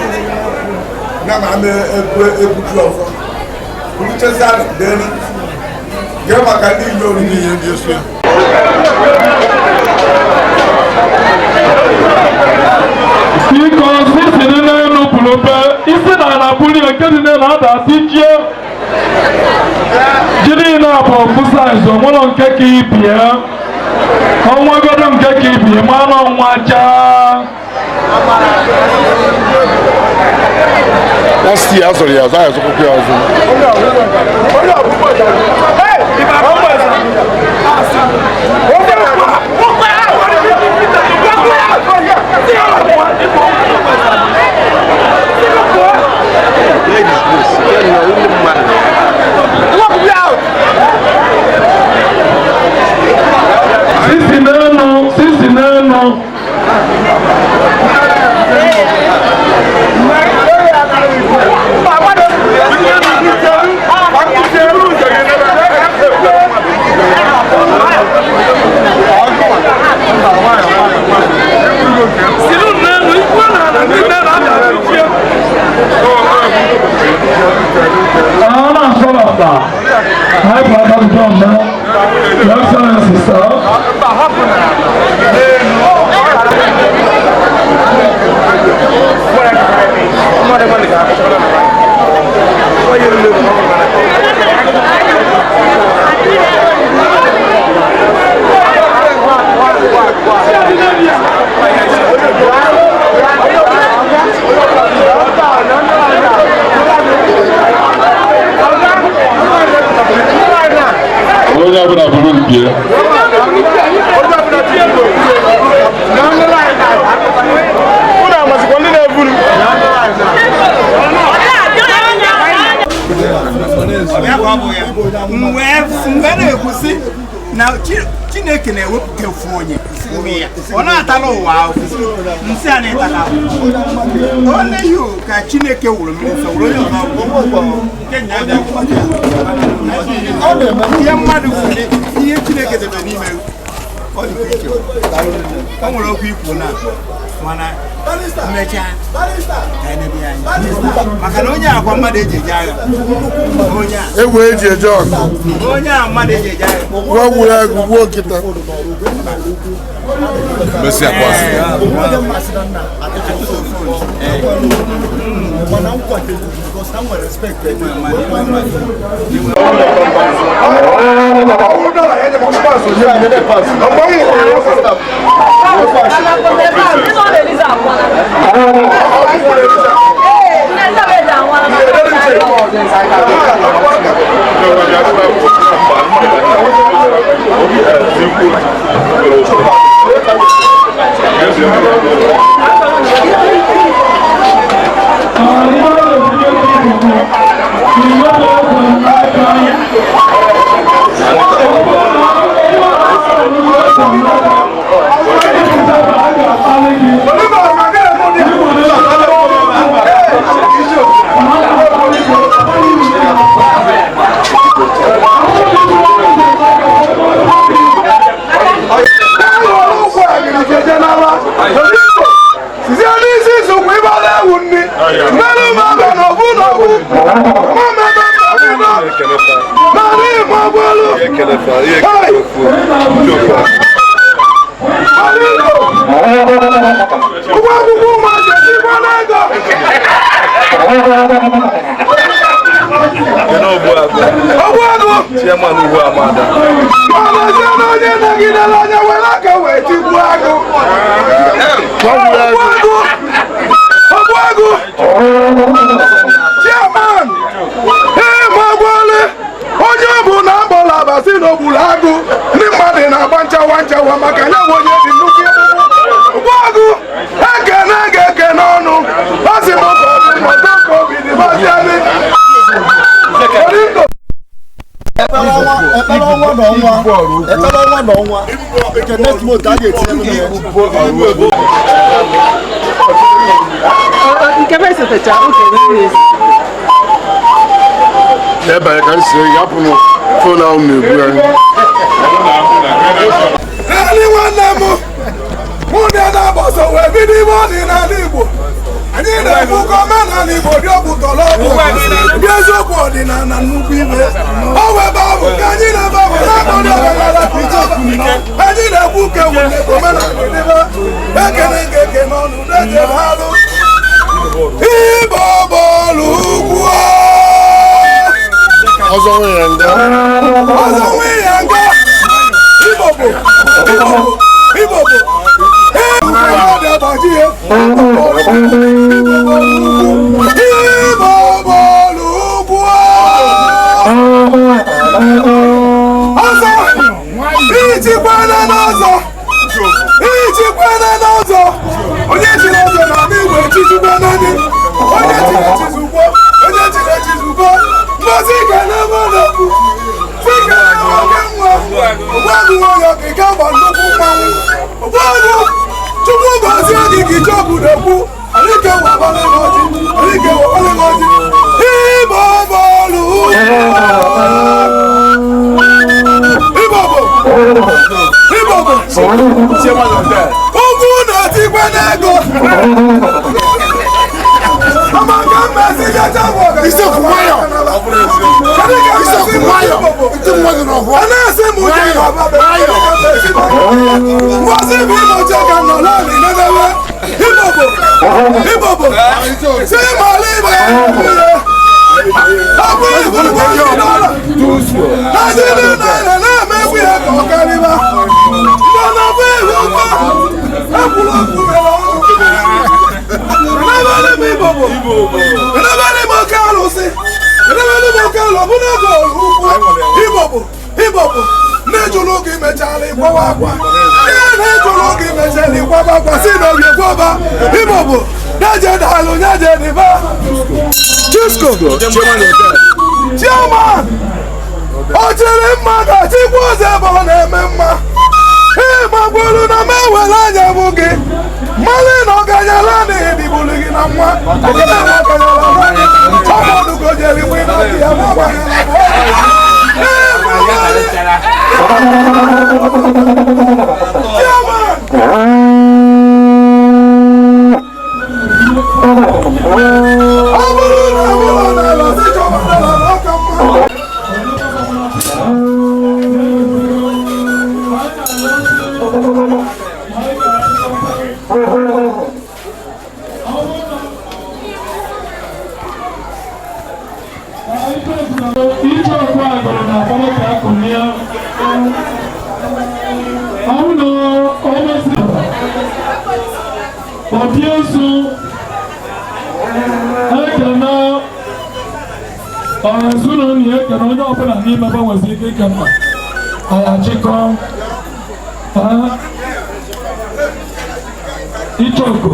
Now I'm a good lover. We just had it, then. Give my candy, you don't need this. Because this is no pullover, if I put you getting another teacher, Jenny now for Musa, so one on Kaki Pia. Oh my God, I'm Kaki Pia, man on Wacha. That's the answer. Yes, I have to copy Hi, Brother John, Your Excellency, sir. Now, Chineke na-ewepụta ofu onye ọ na-atala ụwa ahụ nsị a na-etala onye yo ka Chineke wụrụ mmiri nsọ wụrụ onye ọzọ ihe mmadụ kwuru ihe Chineke debe n'ime ọ dị iche o nwere okwu ikwu na mana mmecha maka na onye akwa mmadụ eji eje agha egwu eji eje ọgụ onye a mmadụ eji eje agha gwa gwuru egwu gbuo nkịta Messi akwasị wunni nanu mama no bu mama mari mo bolu Chairman Ugo Amada. Chairman, hey, Magwale, onye bụ na agbola abasi n'ogburu agụ ndị mmadụ na-agba nchawa nchawa maka ya bụ onye dị nnukwu Ugwuagụ ekene ga-eke n'ọnụ asị m ka ọ dị mmadụ ka obi dị masị anyị ekpere ọnwa na ọnwa nke next month a ga-etinye nke bụ esotecha oge ebe ka m si yapụ m fon ahụ na-egbu anyị naanị nwanne m mụ na na-agbasa wee bido ime ọdịnala Igbo anyị na-ekwukọ omenala Igbo dị ọkpụtọrọ ọbụ dị eziokwu ọdịnala nnukwu ime ọ webe abụ ka anyị na-ebe na-akpọrọ ọdịnala anyị na-ekwu ka nwere omenala dịbe ekene ga-eke n'ọnụ na-ejebe alụ Igbo bọọlụ ugwu ọzọ nwe ya nga Igbo bụ ichikwana n'ọzọ onye chiri ọzọ na Igbo echichikwana dị onye chiri echizugbo onye chiri echizugbo ngozi ga na-ebe n'okwu sika oge nwa Ugwuagụ nwere okike gba nnukwu mmanwụ Ugwuagụ Chukwu gozie gị ka iche obodo alike wabale ngozi Igbo bọọlụ ugwu na-etikwe n'ego Isiokwu nwayọ ndị mmadụ n'ọhụụ ngozi bụ ịnọchi ka nọ naanị n'edebe Igbo bụ si mara ibe abụ Igbo na-emegbu ya ka ọ karịba mana bụ ihe ụkọ ekwuru okwu mere ọnụ Igbo bụ edebere m oke alụsị edebere m oke alụ bụ n'oge ukwu Igbo bụ na-ejụrụ gị mechala ịgbawa akwa ihe na-ejụrụ gị mechala ịgbawa akwa si n'oge gwọba Igbo bụ na-eje dalụ nyeje dịba Chisco Chairman o chiri mma ka Chikwu ụzọ ebe ọ na-eme mma ịmagburu na m ewere anya bụ gị mmalị na ọganyala na-edibulu gị na nwa ọmọdụ gojere igbe na dị ya ọ bụrụ na abụrụ na alọzi chọbatara na ọka mma Obi Ezu ekene ezinụlọ ya ekene onye ọbụla n'ime ebe nwezi ike ike mma ayachịkọ Ichoko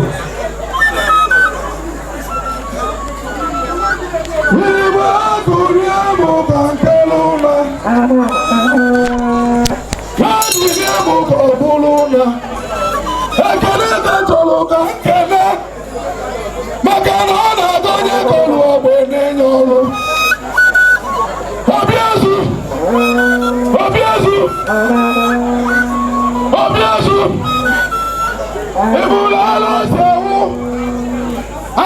Ugwuagụ rie mụ ka nkele ụlọ rie mụ ka ọ bụrụ ụlọ ekele ka chọrọ ka nkele maka na ọ na-aga onye kọrụ ọgbọ na-enye ọrụ Obi Ezu ebula ala ose wụ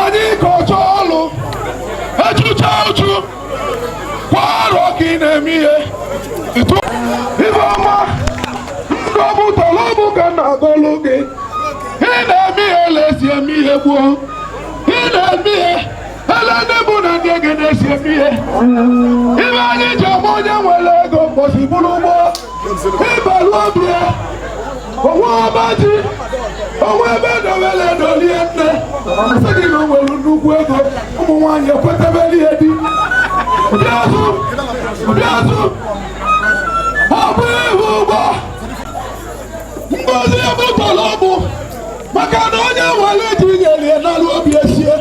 anyị ka ị na-eme ihe ibe ọma ndọbụ tọlọbụ ka na-agọlụ gị ị na-eme ihe lesi eme ihe gboo ị na-eme ihe ele ndị bụ na ndị egede si eme ihe ibe anyị ji ama onye nwere ego mkpọsi bụrụ ụgbọ ịbalụ obi ya onwe ọba ji onwe ebe edowere edolie nne sị gị na o nwere nnukwu ego ụmụ nwaanyị ekwetebere ihe di bịazụ ọ bụ ihu ụgbọ ngozi ebutọla ọbụ maka na onye nwere ji nyelie n'alụ obi esie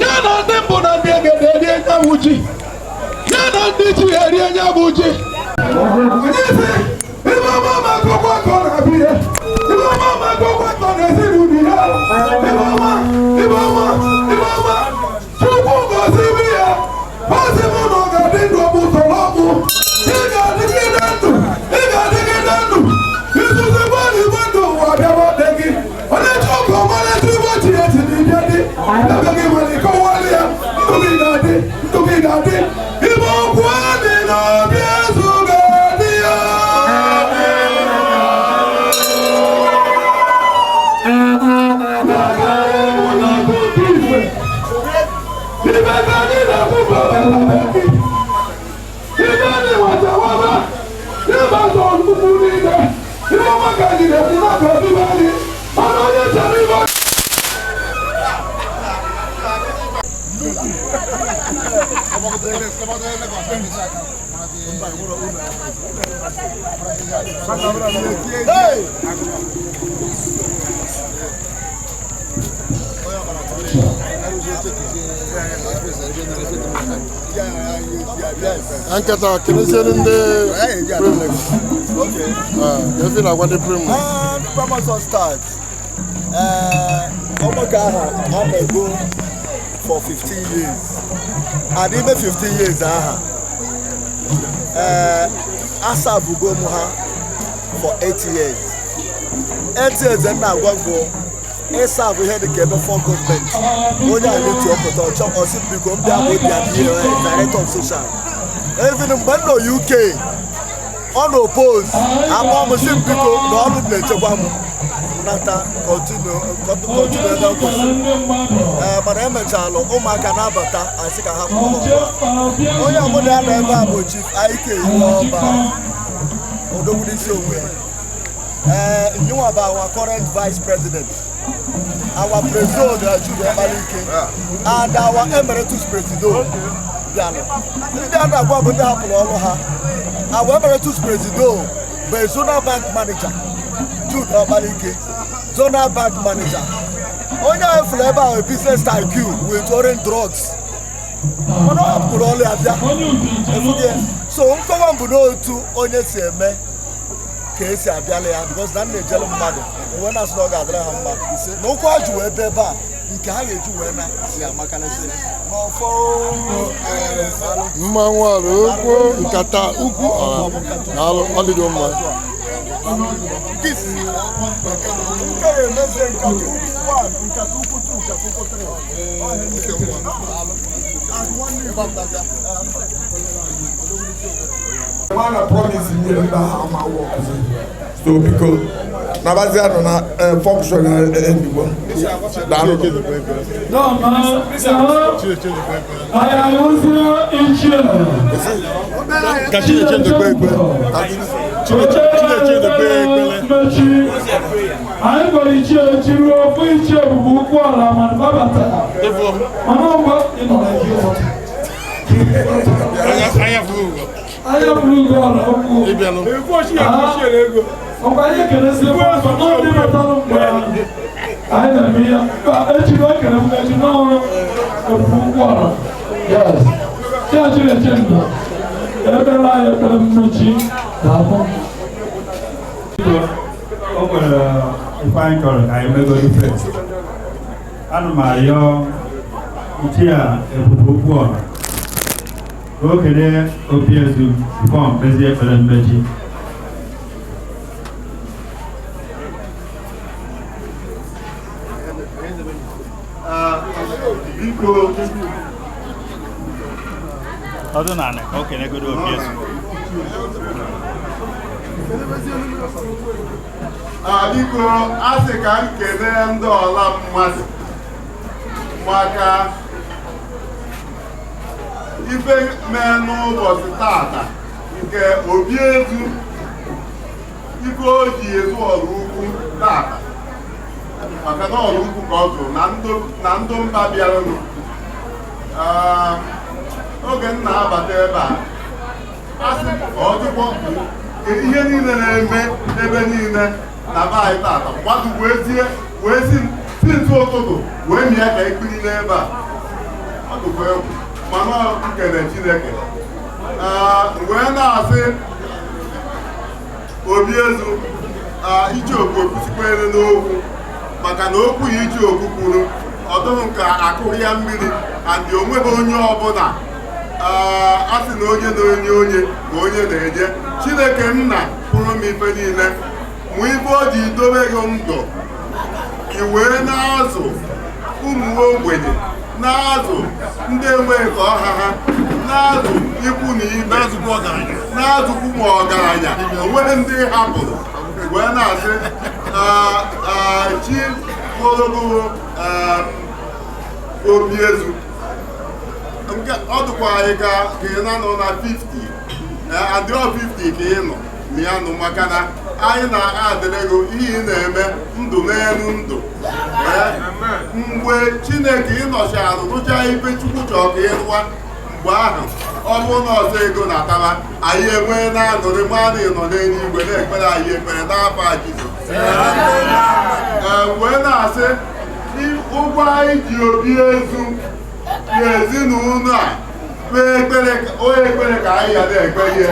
ya na ndị mbụ na ndị egede erie nyabụ ji ya na ndị ji erie nyabụ ji ibe ọma maka ọgbakọ na-abịa ibe ọma maka ọgbakọ na-ezinụlọ ya ibe ọma Chukwu gozi ibe ya ozi mụ na ọ ga-adị ndụ ọbụ tọrọ ọbụ ị ga-adịgide ndụ izuzi gbalị igwe ndụ ụwa bịaba dị gị onye ji ọkụ ọmara etu ibe chi ya ji n'ibia dị ebe gị nwere ike ọwalị ya ndụ gị ga-adị ibe okwu adị n'obi ezu ga-adị ya Nkata kinisiri ndị efi na gwade primus Primus on start ọgbakọ aha a na-ego for 15 years and ime 15 years aha asabugo m ha for 8 years 8 years na-agwa mbụ ịsabụ ihe dịka ebe for gọọmenti onye a na-etu ọpụta ọchọ ọsị biko ndị abụ dị director of social even mgbe m nọ UK ọ na-oppose akpọ m si biko na ọrụ na-echekwa m nata continue ebe nkwụsị mana emechalụ ụmụaka na-abata asị ka ha pụọ onye ọbụla ya na ebe a bụ Chief Ike Iweọba odogwuru isi onwe nyụnwa bụ our current vice president our president Jude Okpalike and our emeritus president bịanụ ndị a na-agwa bụ ndị hapụrụ ọrụ ha our emeritus president bụ zonal bank manager Jude Okpalike zonal bank manager onye ahụ fụrụ ebe ahụ business tycoon with orange drugs mana ọ hapụrụ ọrụ ya bịa so nkọwa mbụ n'otu onye si eme ka esi abịala ya because na na-ejelu mmadụ onwe na-asị na ọ ga-adịrị ha mma na ụkwụ ha ji wee ebe ebe a nke ha ga-eji wee na si amakalịsị n'ọfọ mmanwụ Oraukwu Nkataukwu Oraukwu ọdịdị mma Nkataukwu 2 Nkataukwu 3 mana promise nyere ndị ahụ ama work so biko nabazianụ na function endigbo daalụ ka Chineche ndekwe ekpele anyị gwara ichie ruo ofu ichie bụbu ụkwụ ala mana babata mana ọgba ịnọ na anya buru ugo ọla okwu ọkwa anyị kelesi ndị metalụ mgbe anyị na-eme ya echiri ekele m echi n'ọrụ ofu ụkwụ ọla ya Chineche ndụ ebere anyị ekpere mmechi na afọ o nwere ife anyị chọrọ ka anyị megoro first. Ana m arịọ ichie a Ebube Okwu Ọra ka o kelee Obi Ezu bifo mkpezi ekpere mmechi. Biko ọdún na-anị ka o kenegodo Obi Ezu. Biko asị ka m kelee ndị ọla mmasị maka ife mee n'ụbọchị tata nke Obi Ezu ife o ji ezu Oraukwu tata maka na Oraukwu ka ọ zụrụ na ndụ mba bịaranụ. Oge m na-abata ebe a asị ka ọ dịkwa ihe niile na-eme ebe niile na be anyị tata mmadụ wee si ntụ ụtụtụ wee mịa ka ikpiri n'ebe a ọ dụkwa egwu mana nkele Chineke wee na-asị Obi Ezu Icheoku ekwusikwere n'okwu maka na okwu ya Icheoku kwuru ọ dụghị nke akụghị ya mmiri andị onweghị onye ọbụla a sị na onye na-enye onye ka onye na-enye. Chineke nna kwuru m ife niile mụ ife o ji dobe gị ndụ i wee na-azụ ụmụ ogbenye, na-azụ ndị enweghị ka ọha ha, na-azụ ikwu na ibe, na-azụkwu ma ọgaranya onweghị ndị hapụrụ wee na-asị chi ogologo Obi Ezu ọ dịkwa anyị ka ị na-anọ na 50 adịrọ 50 ka ị nọ na ya nọ maka na anyị na-adịrịgo ihe ị na-eme ndụ n'elu ndụ mgbe Chineke ịnọchiara rụcha ife Chukwu chọrọ ka ị rụwa mgbe ahụ ọ bụrụ na ọzọ ego na-ataba anyị enwee na-anọrị mmadụ ịnọ n'eluigwe na-ekpere anyị ekpere n'afọ Jizọs wee na-asị ụgwọ anyị ji Obi Ezu n'ezinụlọ a onye ekpere ka anyị ya na-ekpe ihe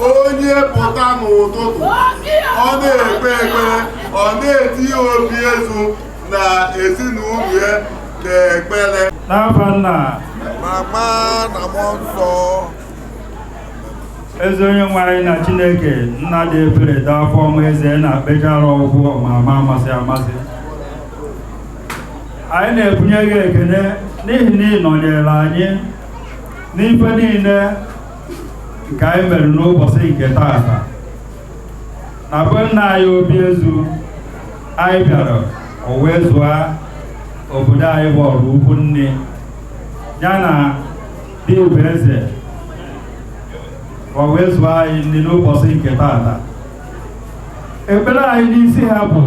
onye pụta n'ụtụtụ ọ na-ekpe ekpere ọ na-etinye Obi Ezu na ezinụlọ ya na-ekpere n'afọ nna mama na mmụọ nsọ eze onye nwe anyị na Chineke nna dị ebere dị afọ ọma eze na-akpechara ọgwụgwọ ma amasị amasị. Anyị na-ebunye gị ekele n'ihi na ị nọnyere anyị n'ife niile nke anyị mere n'ụbọchị nke taata. Na be nna anyị Obi Ezu anyị bịara o wee zụọ obodo anyị bụ Oraukwu nne ya na dị Igwe eze o wee zụọ anyị nne n'ụbọchị nke taata. Ekpere anyị n'isi ha bụ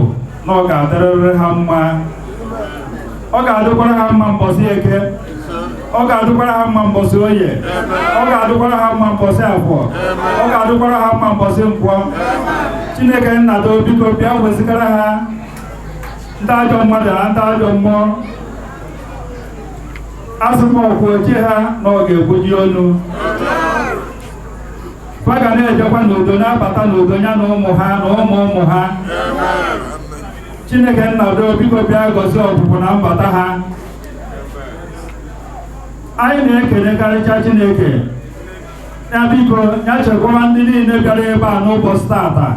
na ọ ga-adịrịrị ha mma, ọ ga-adịkwara ha mma mbọsị Eke, ọ ga-adịkwara ha mma mbọsị Oye, ọ ga-adịkwara ha mma mbọsị Afọ, ọ ga-adịkwara ha mma mbọsị Nkwọ. Chineke nna do biko bịa wezigara ha ndị ajọ mmadụ na ndị ajọ mmụọ. Asụmọkwụ ochie ha na ọ ga-egbuji ọnụ. Ha ga na-ejekwa n'udo, na-abata n'udo ya na ụmụ ha na ụmụ ụmụ ha. Chineke nna do biko bịa gọzie ọpụpụ na mbata ha. Anyị na-ekelekarịcha Chineke ya biko ya chekwaa ndị niile bịara ebe a n'ụbọchị tata.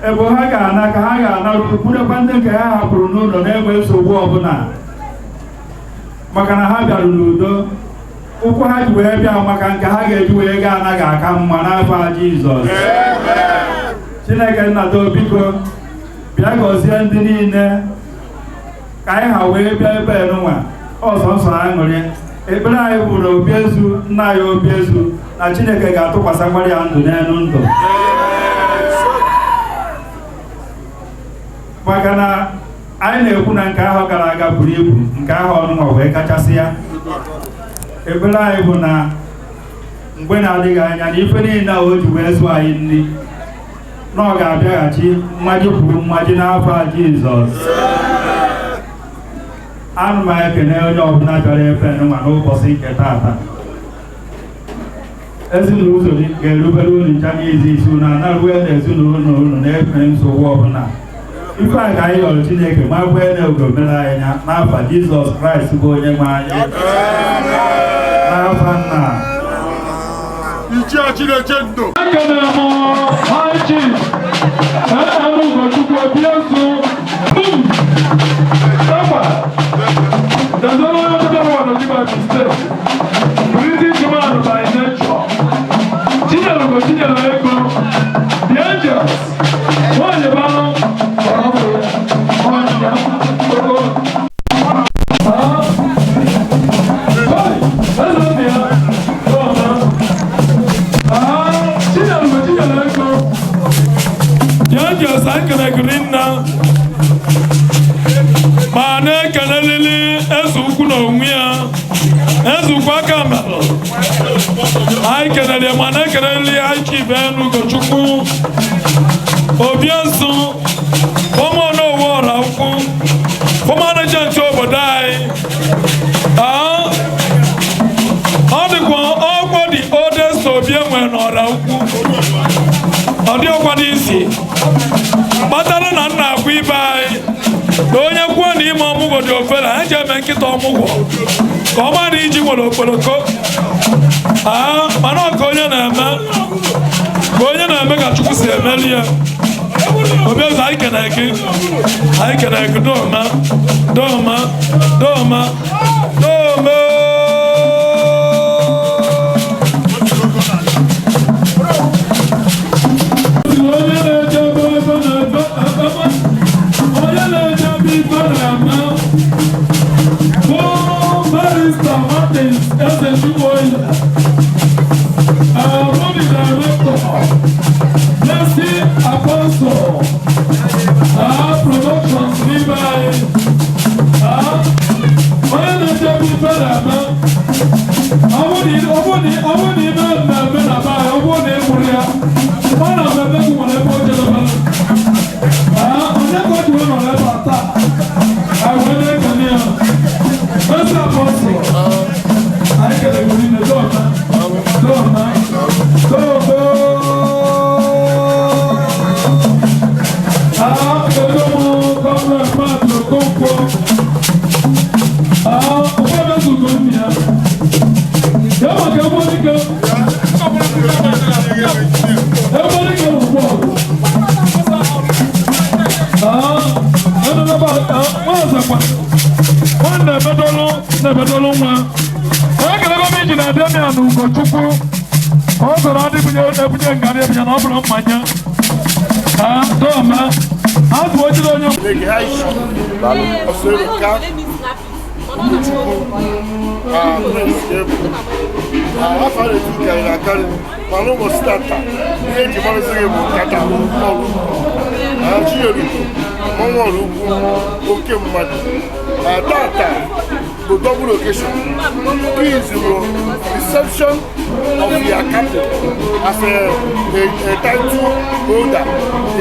Ebe ha ga-ana ka ha ga-anarụ kwurekwa ndị nke ha hapụrụ n'ụlọ na-enwe nsogbu ọbụla maka na ha bịara n'udo. Ụkwụ ha ji wee bịa maka nke ha ga-eji wee gaa anaghị aka mma n'afọ Jizọs. Chineke nna do biko bịa gọzie ndị niile ka anyị ha wee bịa ebe enunwa ọzọ nsọ aṅụrị. Ekpere anyị bụ na Obi Ezu nna anyị Obi Ezu na Chineke ga-atụkwasịkwara ya ndụ n'elu ndụ maka na anyị na-ekwu na nke ahụ gara aga buru ibu, nke ahụ ọnụnwa wee kachasị ya. Ekpere anyị bụ na mgbe na-adịghị anya na ife niile o ji wee zụọ anyị nri na ọ ga-abịaghachi mmaji kwuru mmaji n'afọ Jizọs. Ana m ekene onye ọbụla bịara efe nwa n'ụbọchị nke taata. Ezinụlọ ga-erubere unu ncha n'izu isi unu anaruo na ezinụlọ unu na-efe nsogbu ọbụla. Ife a ka anyị yọrọ Chineke ma kwee na ogo mere anyị n'afọ Jizọs Kraịst bụ onye nwe anyị. N'afọ nna Ichie Chineke ndụ ekele m haji Ugochukwu Obi Ezu Papa, there's no one to go on the Liberty State. anyị kelere mana ekelele anyị Chief Ugochukwu Obi Ezu Obi Oraukwu former agent obodo anyị ọ dịkwa ọgwọ dị oldest Obi enwe n'Oraukwu ọ dị ọkwa dị isi kpatara na nna akwụ ibe anyị na onye kwuo na ime ọmụgwọ dị ofere ha ji eme nkịta ọmụgwọ ka ọ mara iji nwere okporoko mana ọ ka onye na-eme ka Chukwu si emeli ya Obi Ezu anyị kene gị doma Ugochukwu ọ sọrọ adịbunye ngara ebunye na ọ bụrụ mmanya doma azụ ojiri onye afọ na-etu karịrị akarị mana ụbọchị tata ihe eji marụzighị bụ Nkataukwu Chinyereze ọnwa Oraukwu oke mmadụ tata bụ double occasion. This is reception of your captain as a title holder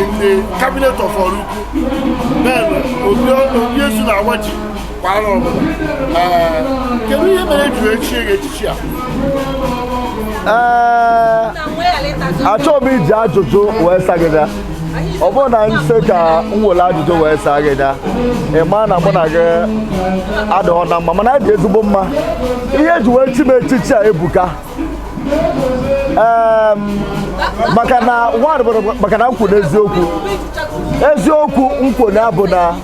in the cabinet of Oraukwu. Then Obi Ezu na Awaji kwara ọbụla. Kedu ihe mere eji echi echichi a? Achọghị m iji ajụjụ wee sagịda. Ọ bụrụ na nsị ka m were ajụjụ wee sagịda, ịma na mụ na gị adịghị na mma mana dị ezigbo mma. Ihe eji wee chi m echichi a ebuka. Maka na nkwu n'eziokwu. Eziokwu nkwu na abụ na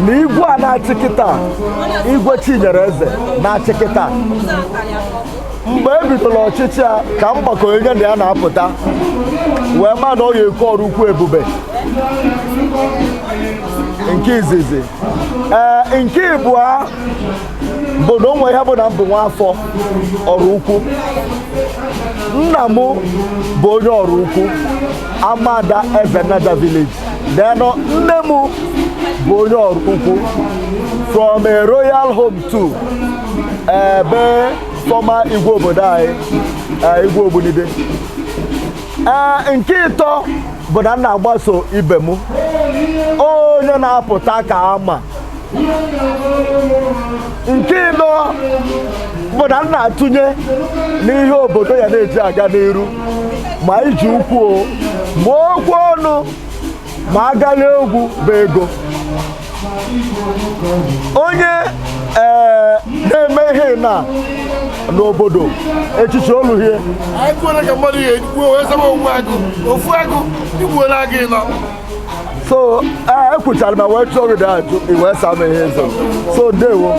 Igwe a na-achị kịta, Igwe Chinyereze na-achị kịta. Mgbe e bidoro ọchịchị a ka mgbakọ onye na ya na-apụta wee ma na ọ ga-eke Oraukwu ebube nke izizi. Nke ịbụọ bụ na onwe ihe bụ na mbụ nwaafọ Oraukwu. Nna m bụ onye Oraukwu, Amada Ezenaja village. Then nne m bụ onye Oraukwu from a royal home to be former Igwe obodo anyị, Igwe Ogbunide. Nke ịtọ bụ na nna agbaso ibe m onye na-apụta ka ama. Nke ịnọ bụ na nna atụnye n'ihe obodo ya na-eji aga n'iru ma iji ukwu ma okwu ọnụ ma agaghị egwu bụ ego. Onye na-eme ihe na n'obodo echichi oluhie ka mmadụ ga-ekwu wee zama onwe agụ ofu agụ igbuola agụ ịnọ. So ekwuchara m wee chọọ gị ajụ iwee saa m ihe nzo. So ndewo.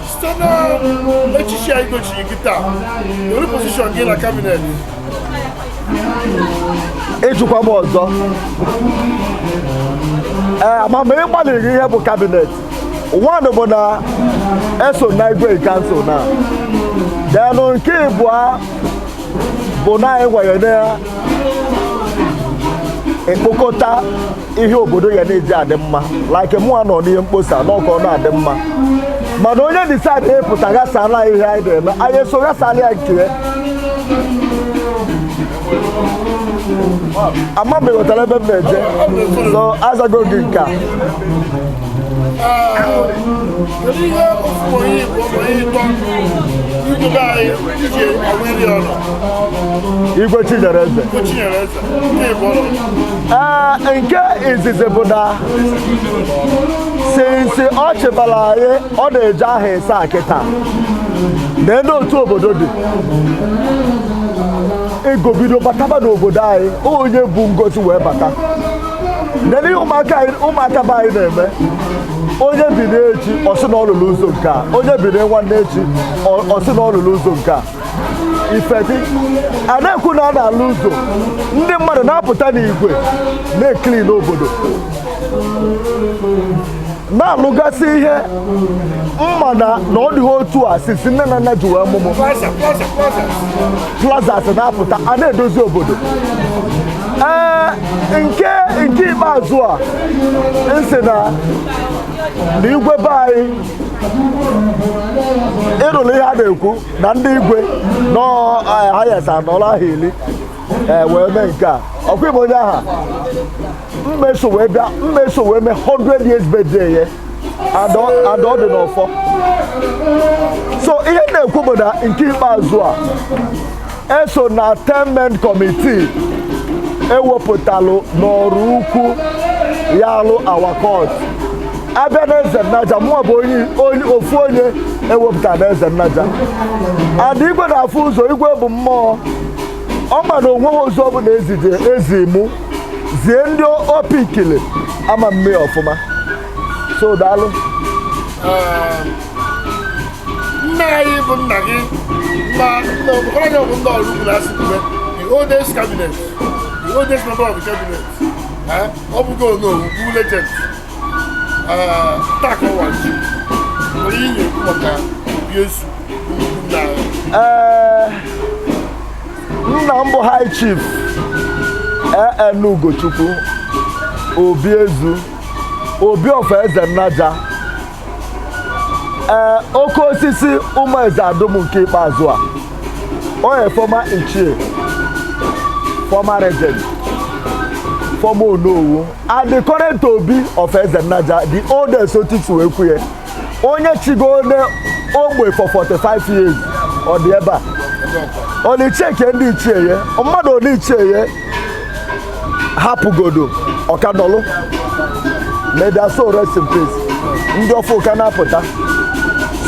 Site na echichi a igochiri gị taa, olu pozishọn gị na kabinet? Ịjụkwa m ọzọ. Amama ịgbalịrị ihe bụ kabinet. One bụ na eso na Igwe kansụl na. Then nke ịbụọ bụ na anyị nwere na ekpokọta ihe obodo ya na-eji adị mma. Like mụ nọ n'ihe mkposa n'ọkọ na-adị mma. mana onye decide ịpụta ghasala ihe anyị na-eme anyị eso ghasala ya nke ya ama m ghọtara ebe m na-eje so azago gị nke a Igwe Chinyereze nke izizi bụ na sinsi ọ chịbara anyị ọ na-eje aha ịsa kịta na ndị otu obodo dị egobido bataba n'obodo anyị onye bụ ngozi wee bata nene ụmụaka be anyị na-eme onye bi n'echi ọsị na ọlụlụ ụzọ nke a onye bi nwanne echi ọsị na ọlụlụ ụzọ nke a ifedi a na-ekwu na a na-alụ ụzọ ndị mmadụ na-apụta n'igwe na-ekili n'obodo na-alụgasị ihe mma na ọ dịghị otu a sisi nne na nna ji wee mụmụ plazas na-apụta a na-edozi obodo nke ikpeazụ a nsị na igwe be anyị ịrụrụ ihe a na-ekwu na ndị igwe n'ahịasa n'ọrụ ahụ ili wee mee nke a ọkwa ime onye aha mmeso wee mee 100 years birthday ya ada ọ dị n'ọfọ so ihe na-ekwu bụ na nke ikpeazụ a eso na 10-man committee ewepụtalụ n'ọrụ ukwu ya alụ our court abịa na Ezenaja mụọ bụ ofu onye ewepụtara na Ezenaja ada igwe na-afụ ụzọ igwe bụ mmụọ ọ ma na onwe ha ụzọ ọ bụla ezi mụ zie ndị opi ikele ama mme ọfụma so daalụ nna anyị bụ nna gị na ọbụkọrọ bụ ndị ọrụ ugwu na-asị the oldest cabinet the oldest member of the cabinet ọ bụgo n'owu bụ legend taa ka ọwa ji nwere ihe ekwu maka Obi Ezu nna m bụ high chief Ugochukwu Obi Ezu Obi of Ezenaja oke osisi ụmụ eze adụm nke ikpeazụ a onye former ichie former regent former Onowu and the current Obi of Ezenaja the oldest otitu ekwuye onye chigo ogbe for 45 years ọ dị ebe a ọ na-echeke ndị ichie ya mmadụ ọ na-ichie ya hapụgodo ọkanọlụ may their soul rest in peace ndị ọfụ ka na-apụta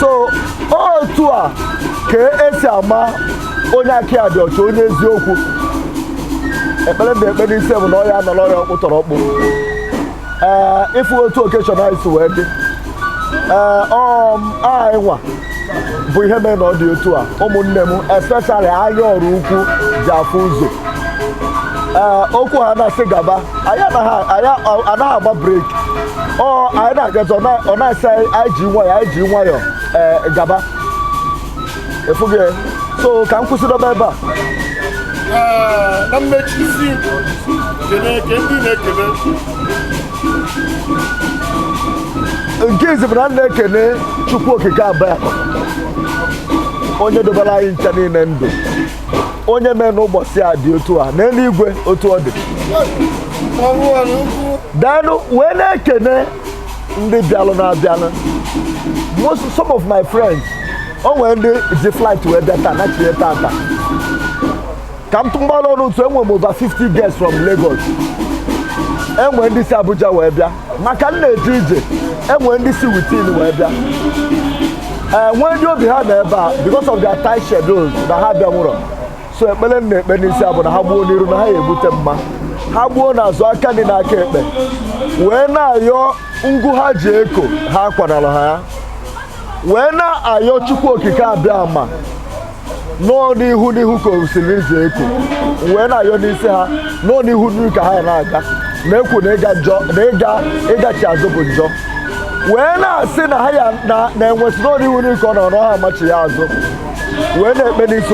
so otu a ka esi ama onye aka ya dị ọcha onye eziokwu ekpere mgbe ekpe n'isi bụ na ọ ya nọrọ ya ọkpụtọrọ ọkpụ ịfụ otu okeshọn anyị si wee dị anyị nwa bụ ihe mere na ọ dị otu a ụmụnne m especially anya ọrụ ukwu ji afụ ụzọ okwu ha na-asị gaba anyị anaghị agba breki anyị na-agazi ọ na-asị anyị ji nwayọ gaba efughị so ka m kwụsịdobe ebe a na mmechi isi kene ke ndị na-ekele nke izi bụ na na-ekene Chukwu okike abịa onye dobara anyị ncha niile ndụ onye mee n'ụbọchị a dị otu a n'eluigwe otu ọ dị danụ wee na-ekene ndị bịalụ na-abịanụ some of my friends o nwere ndị ji flight wee bịa taa nachie tata ka m tụmgbalụ ọrụ otu enwe m over 50 guests from Lagos enwe ndị si Abuja wee bịa maka m na-eje ije enwe ndị si Witin wee bịa nwee ndị obi ha na ebe a because of their tight schedules na ha bịa nwụrọ so ekpere m na-ekpe n'isi abụ na ha gbuo n'iru na ha ga-ebute mma ha gbuo n'azụ aka dị n'aka ekpe wee na-ayọ ngwu ha ji eko ha kwanalụ ha ya wee na-ayọ Chukwu okike abịa ama nọọ n'ihu ka osiri iji eko wee na-ayọ n'isi ha nọọ n'ihu ka ha na-aga na-ekwu na ịgachi azụ bụ njọ wee na-asị na ha ya na-enwesị nọọ n'ihu ka ọ nọrọ ha amachi ya azụ wee na-ekpe n'isi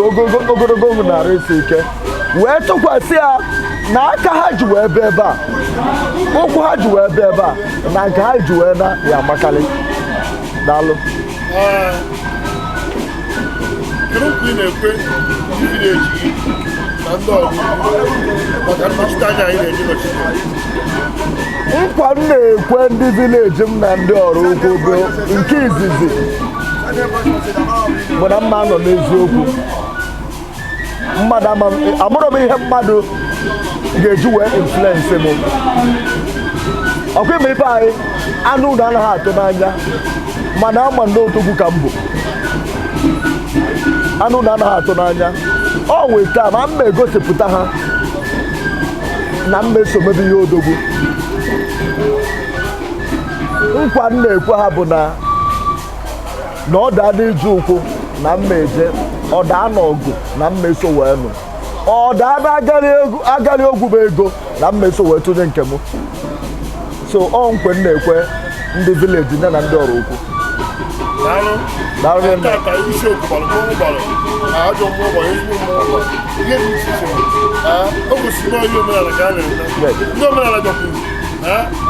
ogologo narị isi ike wee tụkwasị ya na aka ha ji wee bịa ebe a ụkwụ ha ji wee bịa ebe a na nke ha ji wee na ya amakarị daalụ kedu mkpa ị na-ekwe ndị vileji gị na ndị ọrụ maka nnọchite anya anyị na-eji nọchite? Nkwa m na-ekwe ndị vileji m na ndị ọrụ ugwu bụ nke izizi bụ na mma nọ n'eziokwu. Mmadụ amụrụ m ihe mmadụ ga-eji wee influence m. Ọkwa ime ife anyị anụ ụlọ anaghị atụ n'anya mana ama ndị otogwu ka m bụ. Anụ ụlọ anaghị atụ n'anya ọ nwee taa ma mma egosipụta ha na mma eso mebe ihe odogwu. Nkwa m na-ekwe ha bụ na ọ daa n'iju ụkwụ na mma eje, ọ daa n'ọgụ na mma eso wee nụ, ọ daa n'agarị ogwu bụ ego na mma eso wee tụnye nke m. So ọ nkwe m na-ekwe ndị vileji na ndị ọrụ ukwu. Ajọ mmụọ gbara ezigbo mmụọ gbara ihe dị iche iche o gosiri na ọhịa omenala ka a na-eme. Ndị omenala jọkwuru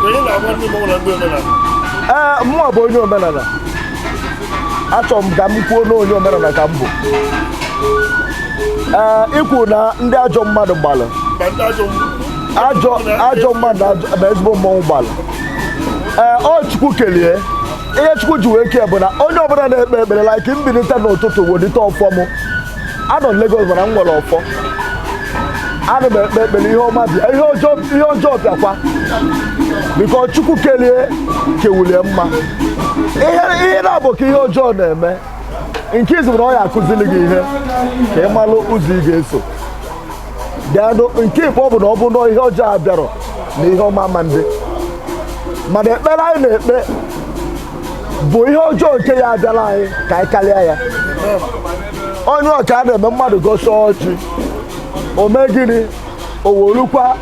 onye na-agba ndị mmụọ na ndị omenala. Mmụọ bụ onye omenala. Achọrọ m ka m kwuo na onye omenala ka m bụ. Ikwu na ndị ajọ mmadụ gbalụ, ajọ mmadụ na ezigbo mmọnwụ gbalụ. Ọ Chukwu kelie ihe Chukwu ji wee kee bụ na onye ọbụla na-ekpe ekpere like mbilite n'ụtụtụ welite ọfọ m. Anọ m Lagos mana m nwere ọfọ. Ana m ekpe ekpere ihe ọma bịa, ihe ọjọọ bịakwa biko Chukwu kelie kewulie mma. Ihe na-abụ ka ihe ọjọọ na-eme nke izi na ọ ya akụzili gị ihe ka ị malụ ụzọ ị ga-eso. Nke ikpe ọ bụ na ọ bụ na ihe ọjọọ abịarọ na ihe ọma ama ndị mana ekpere anyị na-ekpe bụ ihe ọjọọ nke ya abịala anyị ka anyị karịa ya. Onye ọka a na-eme mmadụ gosi ọchị o mee gịnị o werukwa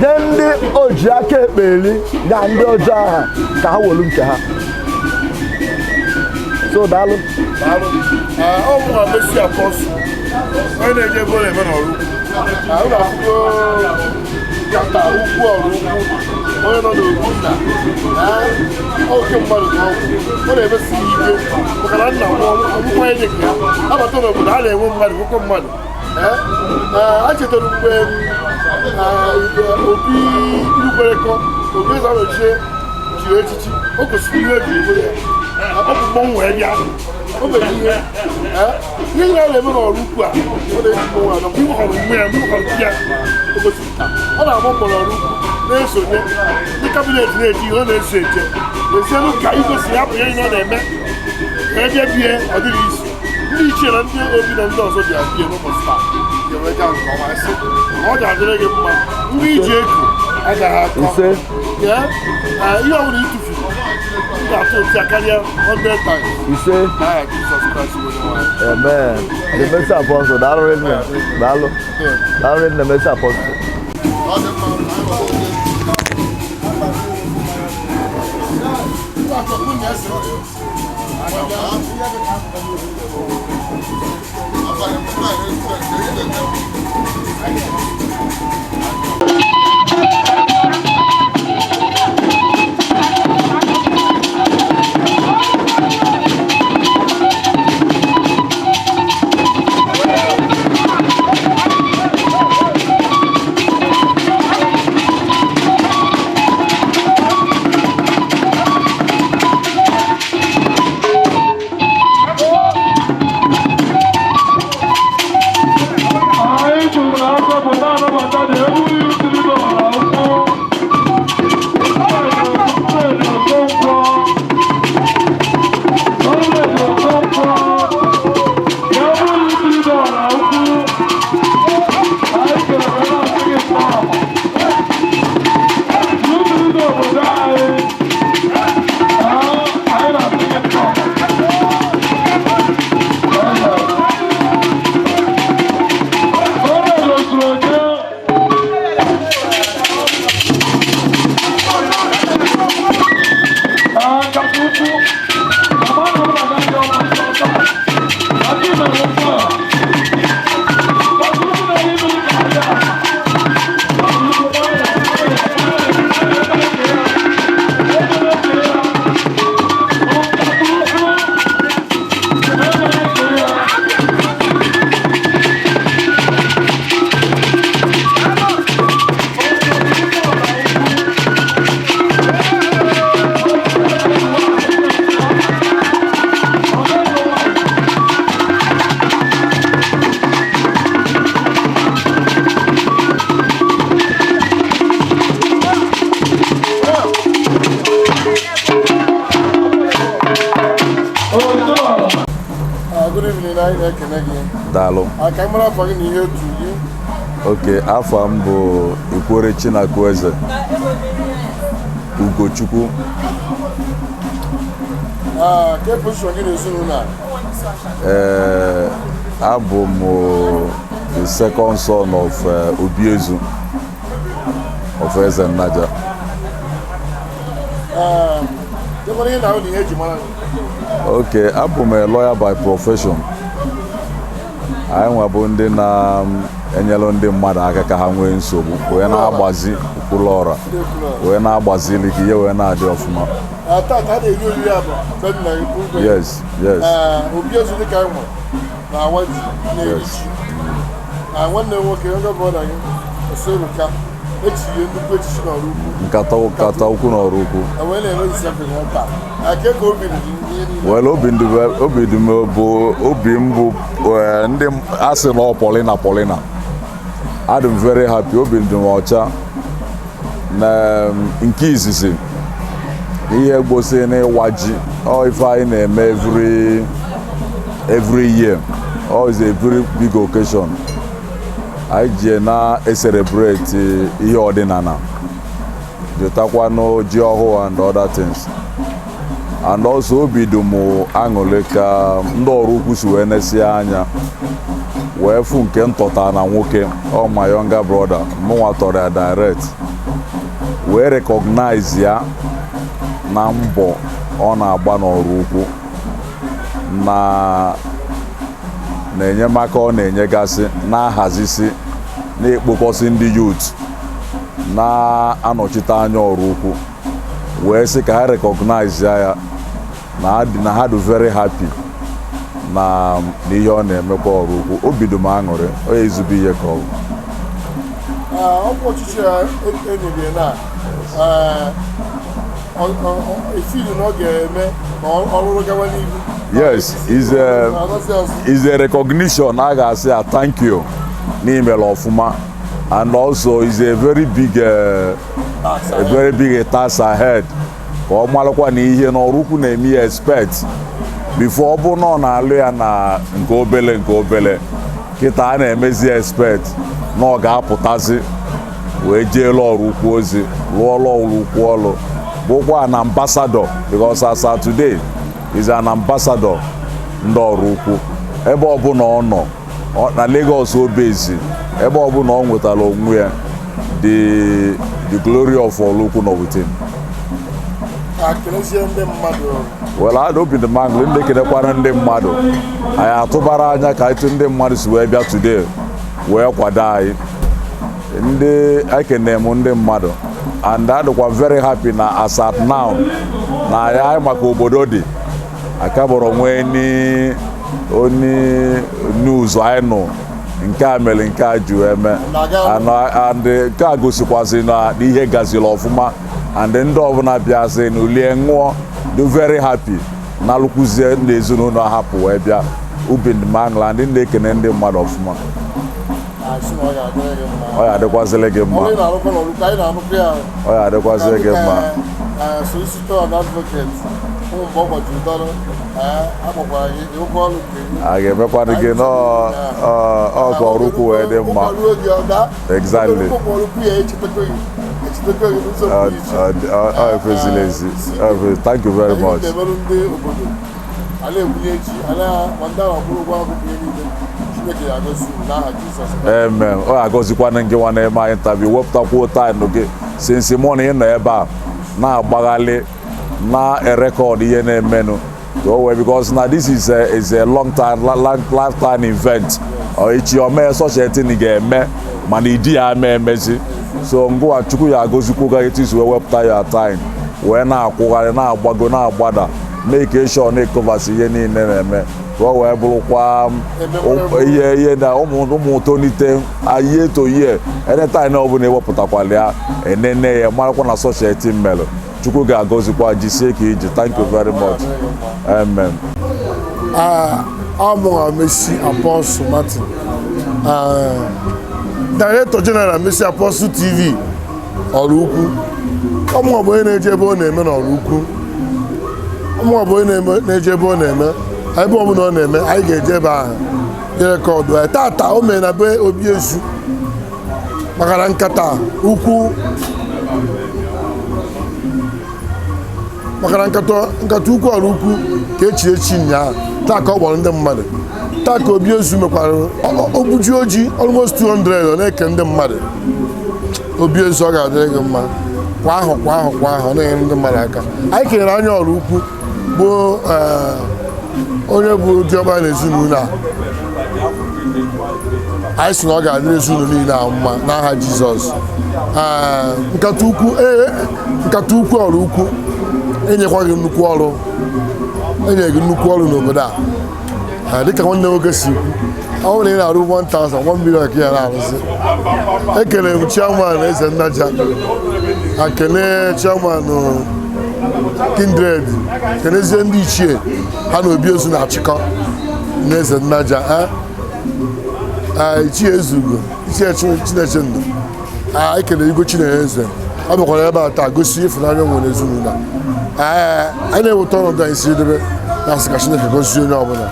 nye ndị oji aka ekpe eli na ndị ọjọọ aha ka ha welu nke ha. So daalụ. Ọ bụ na Messi apọstụ onye na-eje ebe ọ na-eme n'ọrụ Nkataukwu Oraukwu onye nọ n'okwu nna oke mmadụ ka ọ na-emesi ike maka na nna ọmụkwa enye ka abata n'obodo a na-enwe mmadụ nwoke mmadụ. A chetara mgbe Obi Igwe Obi Ezu chiri echichi o gosiri ihe eji ego ya ọ bụ mmọnwụ wee bịa o mere ihe ya na-eme n'ọrụ ukwu a ọ na-eji mmọnwụ anọ mgbe ịhọrọ nwe ya mgbe ịhọrọ di ya o gosipụta ọ na-agba mbọ n'ọrụ ukwu na-esonye ndị kabinet na-eji ihe ọ na-eso eje ezienụ ka igosi ya bụ ihe ọ na-eme ka ebe bie ọ dịghị isi ndị ichie na ndị obi na ndị ọzọ bịa bie n'ụbọchị taa ga-enweta nke ọma sị ọ ga-adịrị gị mma ndị iji eku agaghị akọ ihe ọ bụla itufuru ga-atụ otu karịa 100 times. Ise. Amen. The Messi Apostle. Daalụ nne. Daalụ. Daalụ nne Messi Apostle. Aí, tu brava, botar na batalha. Good evening, I can Dalo. I came up for you here to you. Okay, afọ m bụ Ikwere Chinyereze Ugochukwu. Ke position gị n'ezinụlọ a? Abụ m the second son of Obi Ezu of Ezenaja. Okay, abụ m a lawyer by profession. Anyị nwabụ ndị na-enyere ndị mmadụ aka ka ha nwee nsogbu wee na-agbazi ụkpụrụ ọra wee na-agbazili ka ihe wee na-adị ọfụma. Yes, yes. Obi Ezu dịka anyị na Awaji na-erichi. Nwanne nwoke onye brọda gị Eloka echighị nnukwu echichi n'Ọraukwu. Nkataukwu Oraukwu. Wee na-eme isi aka obi dị Well, obi m bụ ndị asị na Polina. I'm very happy. Obi dị m ọcha na nke izizi ihe gbosi na ịwa ji ife anyị na-eme every year. Is a very big occasion. I ji na-celebrate ihe ọdịnala jotakwa no ji ọhụụ and other things. And also obi dị m aṅụrị ka ndị Oraukwu si wee nesi anya wee fụ nke ntọta na nwoke my younger brother mụnwa tọrọ ya direct wee recognize ya na mbọ ọ na-agba n'Ọraukwu na enyemaka ọ na-enyegasị na-ahazisi na-ekpokọsị ndị youth na-anọchite anya Oraukwu wee sị ka ha recognize ya na ha dị very happy na ihe ọ na-emekwa Oraukwu. Obi dị m aṅụrị ọ ya ezube ihe ka ọ bụ ọchịchị enyere na ifili na ọ ga-eme ka ọrụrụ gawa n'ihu. Yes, is a recognition. I gotta say thank you n'imele ọfụma, and also is a very big task ahead. Ka ọ malụkwa na ihe na Oraukwu na-eme expect before ọ bụ nọ na-alụ ya na nke obele kịta a na-emezi expect na ọ ga-apụtazi wee jeelu Oraukwu ozi lụọlụ Oraukwu ọlụ bụkwa an ambassador, because as of today is an ambassador ndị Oraukwu ebe ọbụla ọ nọ na Lagos obezi ebe ọbụla ọ nwetara onwe ya the glory of Oraukwu nọ with him. Well, I don't be the man ndị kenekwara ndị mmadụ anyị atụbara anya ka etu ndị mmadụ si wee bịa today wee kwado anyị ndị ekene m ndị mmadụ, and adịkwa very happy na as at now na anyị maka obodo dị akabọrọ nwee onye news anyị nụ nke a mere nke a ju eme and nke a gosikwazi na ihe gaziri ọfụma, and ndị ọbụla bịazi n'ulie ṅụọ do very happy na alụkwuzie ndị ezinụlọ ahapụ wee bịa ubi ndị mangla ndị na-ekene ndị mmadụ ọfụma. Ọ ya adịkwazịrị gị mma. Ọ ya adịkwazịrị gị mma. A ga-emekwanụ gị n'ọkwa Oraukwu wee dị mma. Exactly. Thank you very much. Amen. Ọ agọzikwana gị nwa na-eme anyị interview wepụtakwuo time gị since morning nọ ebe a na-agbaghalị na-erekọd ihe na-emenụ because now this is a lifetime event. Echi ome such a thing ga-eme mana idi ya emezi, so ngwa Chukwu ya agọzikwu ga etu isi wee wepụta ya time wee na-akwụgharị na-agbago na-agbada make sure na-ekọvasi ihe niile na-eme ka ọ wee bụrụkwa ihe na ụmụ tonite ihe to ihe anytime na ọbụla ewepụtakwala ya enene ya marakwa na society mmelụ. Chukwu ga-agọzikwa jisie ka iji. Thank you very much. Amen. I'm Messi Apostle Martin, Director General Messi Apostle TV Oraukwu. ọmụ bụ onye na-eje ebe ọ na-eme n'ọrụ ukwu ọmụ bụ onye na-eje ebe ọ na-eme ebe ọbụla ọ na-eme anyị ga-eje ebe ahụ rekọdụ anyị tata o mere na be Obi Ezu maka na nkata ukwu Oraukwu ka echi echi nyaa taa ka ọ gbọrọ ndị mmadụ taa ka Obi Ezu mekwara ogbuji oji almost 200 ọ na-eke ndị mmadụ. Obi Ezu ọ ga-adịrị gị mma kwa ahụ ọ na-enyere ndị mmadụ aka. Anyị kenyere anya Oraukwu bụ onye bụ diọkpara na ezinụlọ a anyị sị na ọ ga-adịrị ezinụlọ niile a mma n'aha Jizọs. Nkataukwu Oraukwu enyekwa gị nnukwu ọrụ enye gị nnukwu ọrụ n'obodo a dịka nwanne nwoke si kwu ọ bụrụ na ị na-arụ 1,000 1 million ka ya na-arụzi. Ekele m chairman Ezenaja akene chairman Kindred kenezie ndị ichie ha na Obi Ezu na-achịkọ na Ezenaja ichie Ezugo ichie Chineche Ndụ ekele Igwe Chinyereze ọ bịakwara ebe a taa gosi ịfụnanya nwere ezinụlọ anyị na-eweta ọnọdụ anyị si debe na asị ka Chineke gozie onye ọbụla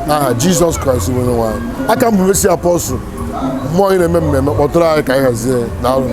n'aha Jizọs Kraịst onye nwe anyị. Aka m bụ Mesi Apọstụl mmụọ anyị na-eme mmemme kpọtụrụ anyị ka anyị hazie na ọrụ.